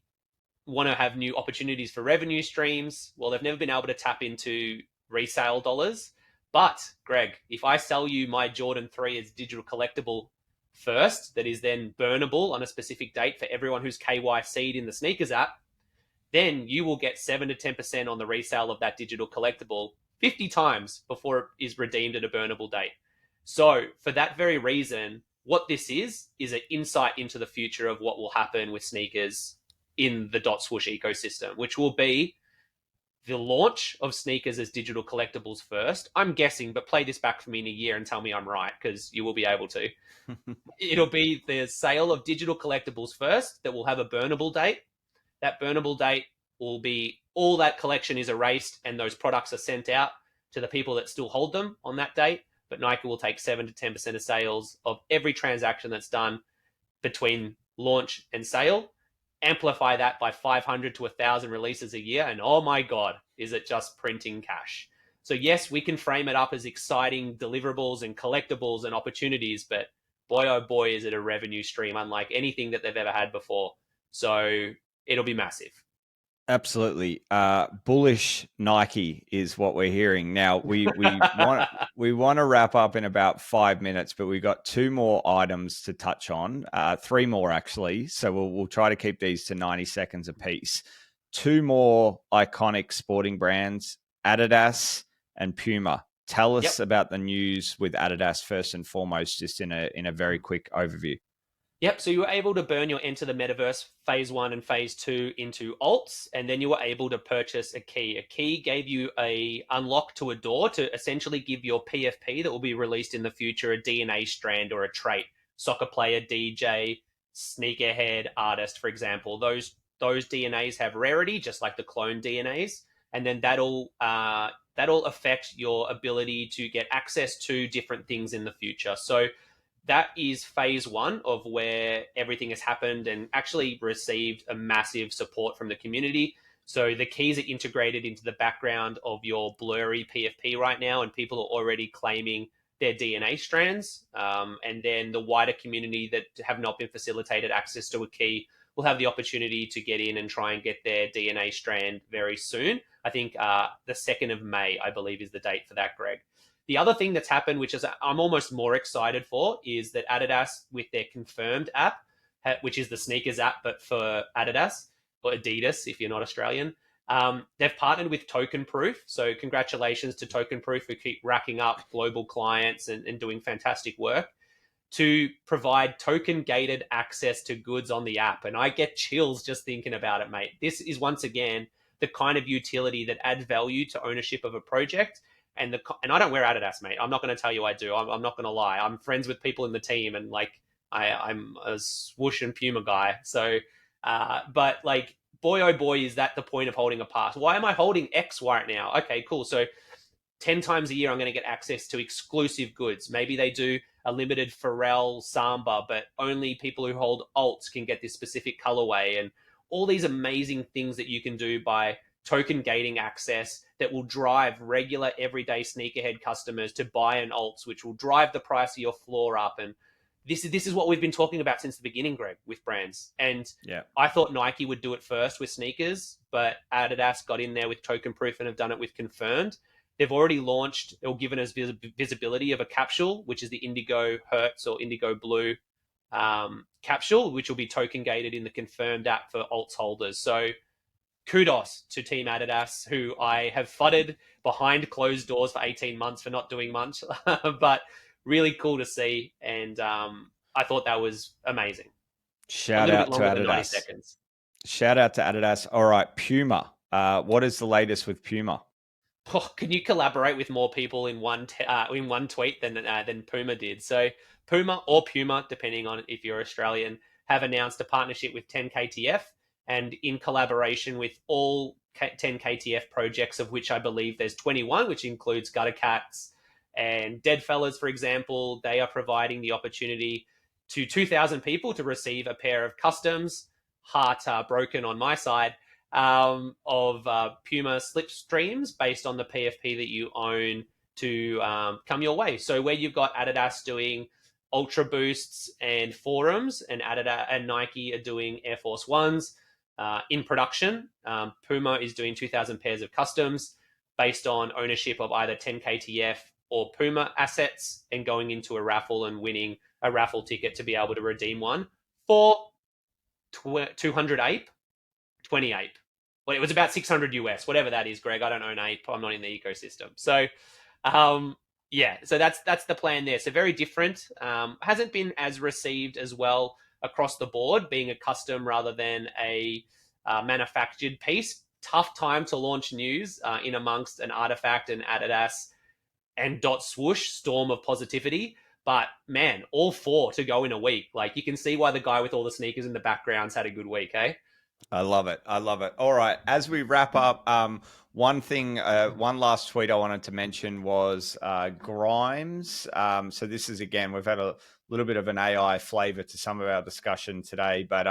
Speaker 2: want to have new opportunities for revenue streams. Well, they've never been able to tap into resale dollars. But, Greg, if I sell you my Jordan 3 as digital collectible first, that is then burnable on a specific date for everyone who's KYC'd in the sneakers app, then you will get 7 to 10% on the resale of that digital collectible 50 times before it is redeemed at a burnable date. So for that very reason, what this is an insight into the future of what will happen with sneakers in the Dot Swoosh ecosystem, which will be the launch of sneakers as digital collectibles first. I'm guessing, but play this back for me in a year and tell me I'm right, because you will be able to. It'll be the sale of digital collectibles first that will have a burnable date. That burnable date will be all that collection is erased and those products are sent out to the people that still hold them on that date. But Nike will take 7 to 10% of sales of every transaction that's done between launch and sale, amplify that by 500 to 1,000 releases a year, and oh my God, is it just printing cash? So yes, we can frame it up as exciting deliverables and collectibles and opportunities, but boy, oh boy, is it a revenue stream unlike anything that they've ever had before. So it'll be massive.
Speaker 1: Absolutely. Bullish Nike is what we're hearing. Now we want to wrap up in about 5 minutes, but we've got two more items to touch on. Three more actually. So we'll try to keep these to 90 seconds apiece. Two more iconic sporting brands, Adidas and Puma. Tell
Speaker 2: Yep.
Speaker 1: us about the news with Adidas first and foremost, just in a very quick overview.
Speaker 2: Yep. So you were able to burn your Enter the Metaverse phase 1 and phase 2 into alts, and then you were able to purchase a key. A key gave you a unlock to a door to essentially give your PFP that will be released in the future a DNA strand or a trait. Soccer player, DJ, sneakerhead, artist, for example. Those DNAs have rarity, just like the clone DNAs, and then that'll affect your ability to get access to different things in the future. So that is phase 1 of where everything has happened and actually received a massive support from the community. So the keys are integrated into the background of your blurry PFP right now, and people are already claiming their DNA strands. And then the wider community that have not been facilitated access to a key will have the opportunity to get in and try and get their DNA strand very soon. I think the 2nd of May, I believe, is the date for that, Greg. The other thing that's happened, which is I'm almost more excited for, is that Adidas, with their Confirmed app, which is the sneakers app, but for Adidas or Adidas, if you're not Australian, they've partnered with Token Proof. So congratulations to Token Proof, who keep racking up global clients and doing fantastic work to provide token gated access to goods on the app. And I get chills just thinking about it, mate. This is once again the kind of utility that adds value to ownership of a project. And I don't wear Adidas, mate. I'm not going to tell you I do. I'm not going to lie. I'm friends with people in the team, and like I'm a swoosh and Puma guy. So, but like, boy oh boy, is that the point of holding a pass? Why am I holding X right now? Okay, cool. So 10 times a year, I'm going to get access to exclusive goods. Maybe they do a limited Pharrell Samba, but only people who hold alts can get this specific colorway, and all these amazing things that you can do by token gating access that will drive regular everyday sneakerhead customers to buy an alts, which will drive the price of your floor up. And this is what we've been talking about since the beginning, Greg, with brands. And
Speaker 1: Yeah.
Speaker 2: I thought Nike would do it first with sneakers, but Adidas got in there with Token Proof and have done it with Confirmed. They've already launched or given us visibility of a capsule, which is the Indigo Hertz or Indigo Blue capsule, which will be token gated in the Confirmed app for alts holders. So kudos to Team Adidas, who I have fudded behind closed doors for 18 months for not doing much, but really cool to see. And I thought that was amazing. A
Speaker 1: Shout
Speaker 2: little bit
Speaker 1: out to
Speaker 2: longer than 90
Speaker 1: Adidas.
Speaker 2: seconds.
Speaker 1: Shout out to Adidas. All right, Puma. What is the latest with Puma?
Speaker 2: Oh, can you collaborate with more people in one tweet than Puma did? So Puma or Puma, depending on if you're Australian, have announced a partnership with 10KTF, and in collaboration with all 10KTF projects, of which I believe there's 21, which includes Gutter Cats and Deadfellas, for example. They are providing the opportunity to 2,000 people to receive a pair of customs, heart broken on my side, of Puma slipstreams based on the PFP that you own to come your way. So where you've got Adidas doing Ultra Boosts and Forums, and Adidas and Nike are doing Air Force Ones in production, Puma is doing 2,000 pairs of customs based on ownership of either 10KTF or Puma assets, and going into a raffle and winning a raffle ticket to be able to redeem one for 200 ape, 20 ape. Well, it was about 600 US, whatever that is, Greg. I don't own ape. I'm not in the ecosystem. So, yeah, so that's the plan there. So very different. Hasn't been as received as well across the board, being a custom rather than a manufactured piece. Tough time to launch news in amongst an Artifact and Adidas and Dot Swoosh storm of positivity. But man, all four to go in a week. Like, you can see why the guy with all the sneakers in the background's had a good week, eh?
Speaker 1: I love it. I love it. All right. As we wrap up, one last tweet I wanted to mention was Grimes. So this is, again, we've had a little bit of an AI flavor to some of our discussion today, but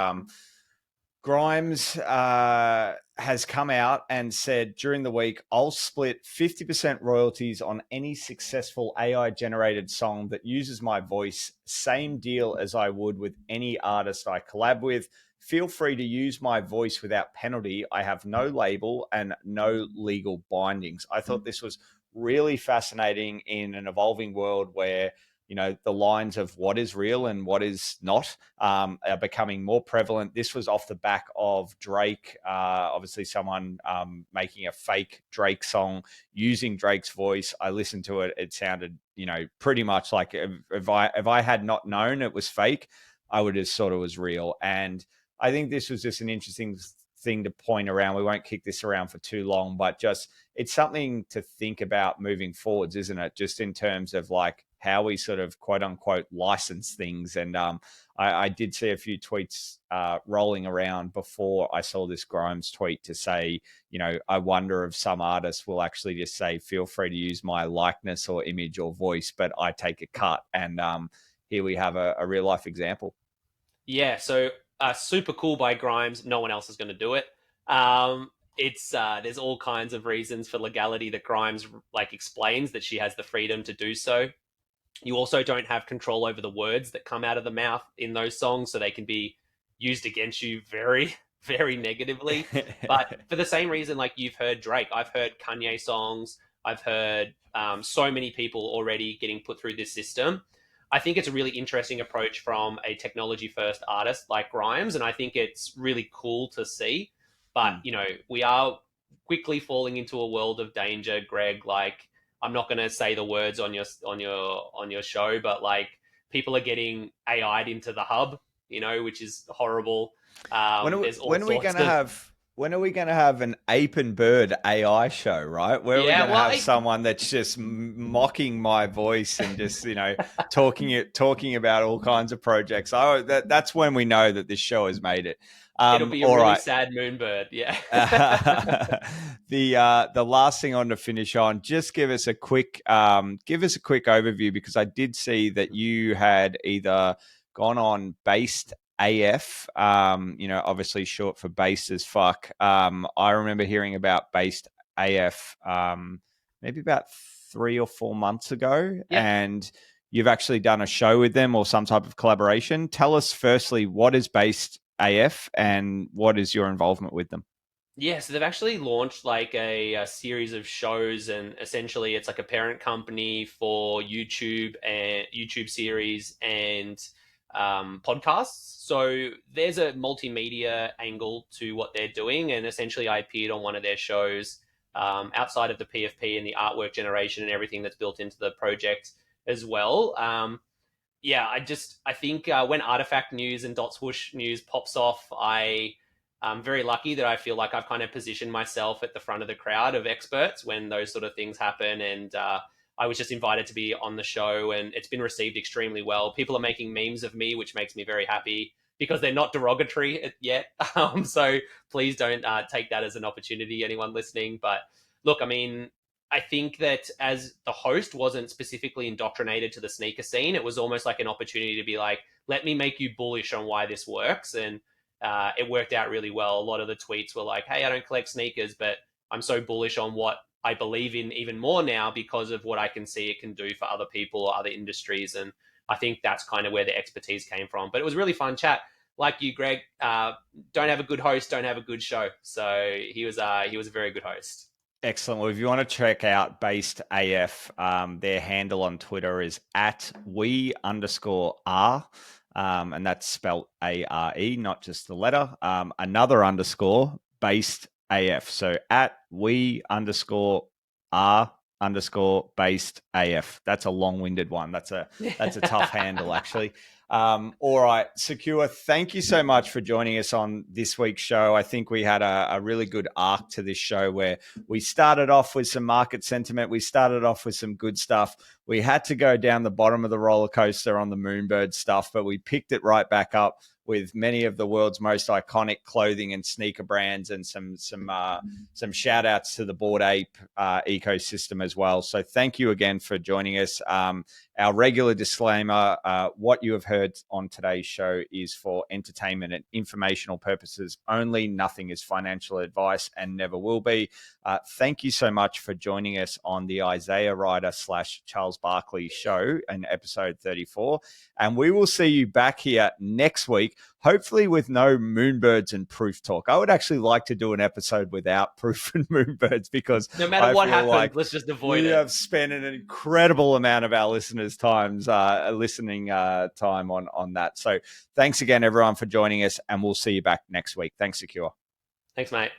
Speaker 1: Grimes has come out and said during the week, I'll split 50% royalties on any successful AI generated song that uses my voice. Same deal as I would with any artist I collab with. feel free to use my voice without penalty. I have no label and no legal bindings. I thought this was really fascinating in an evolving world where, you know, the lines of what is real and what is not are becoming more prevalent. This was off the back of Drake, obviously someone making a fake Drake song using Drake's voice. I listened to it. It sounded, you know, pretty much like if I had not known it was fake, I would have thought it was real. And I think this was just an interesting thing to point around. We won't kick this around for too long, but just it's something to think about moving forwards, isn't it? Just in terms of like how we sort of quote unquote license things. And I did see a few tweets rolling around before I saw this Grimes tweet to say, you know, I wonder if some artists will actually just say, feel free to use my likeness or image or voice, but I take a cut. And here we have a real life example.
Speaker 2: Yeah, so super cool by Grimes. No one else is going to do it. It's there's all kinds of reasons for legality that Grimes like explains that she has the freedom to do so. You also don't have control over the words that come out of the mouth in those songs, so they can be used against you very, very negatively. But for the same reason, like you've heard Drake, I've heard Kanye songs, I've heard so many people already getting put through this system. I think it's a really interesting approach from a technology first artist like Grimes, and I think it's really cool to see. But you know, we are quickly falling into a world of danger, Greg. Like, I'm not going to say the words on your show, but like people are getting AI'd into the hub, you know, which is horrible.
Speaker 1: When are we going to have? When are we going to have an ape and bird AI show, right? Where are we going to have someone that's just mocking my voice and just, you know, talking about all kinds of projects? That's when we know that this show has made it.
Speaker 2: It'll be a really sad Moonbird, yeah.
Speaker 1: The last thing on to finish on, just give us a quick overview, because I did see that you had either gone on BasedAF, you know, obviously short for based as fuck. I remember hearing about BasedAF maybe about 3 or 4 months ago, and you've actually done a show with them or some type of collaboration. Tell us firstly, what is BasedAF and what is your involvement with them?
Speaker 2: Yeah, so they've actually launched like a series of shows, and essentially it's like a parent company for YouTube and YouTube series and podcasts. So there's a multimedia angle to what they're doing, and essentially I appeared on one of their shows outside of the PFP and the artwork generation and everything that's built into the project as well. Yeah, I think when Artifact News and Dot Swoosh News pops off, I'm very lucky that I feel like I've kind of positioned myself at the front of the crowd of experts when those sort of things happen. And I was just invited to be on the show, and it's been received extremely well. People are making memes of me, which makes me very happy because they're not derogatory yet. So please don't take that as an opportunity, anyone listening. But look, I mean, I think that as the host wasn't specifically indoctrinated to the sneaker scene, it was almost like an opportunity to be like, let me make you bullish on why this works. And it worked out really well. A lot of the tweets were like, hey, I don't collect sneakers, but I'm so bullish on what I believe in even more now because of what I can see it can do for other people or other industries. And I think that's kind of where the expertise came from. But it was a really fun chat. Like you, Greg, don't have a good host, don't have a good show. So he was a very good host.
Speaker 1: Excellent. Well, if you want to check out BasedAF, their handle on Twitter is @we_r. And that's spelled ARE, not just the letter. Another underscore, BasedAF. So @we_r_BasedAF. That's a long-winded one. That's a tough handle, actually. All right, Sekure, thank you so much for joining us on this week's show. I think we had a really good arc to this show where we started off with some market sentiment. We started off with some good stuff. We had to go down the bottom of the roller coaster on the Moonbird stuff, but we picked it right back up with many of the world's most iconic clothing and sneaker brands, and some shout outs to the Bored Ape ecosystem as well. So thank you again for joining us. Our regular disclaimer, what you have heard on today's show is for entertainment and informational purposes only. Nothing is financial advice and never will be. Thank you so much for joining us on the Isaiah Ryder / Charles Charles Barkley show in episode 34. And we will see you back here next week, hopefully with no Moonbirds and Proof talk. I would actually like to do an episode without Proof and Moonbirds, because
Speaker 2: no matter what happens, let's just avoid it.
Speaker 1: We have spent an incredible amount of our listeners' listening time on that. So thanks again, everyone, for joining us, and we'll see you back next week. Thanks, Sekure.
Speaker 2: Thanks, mate.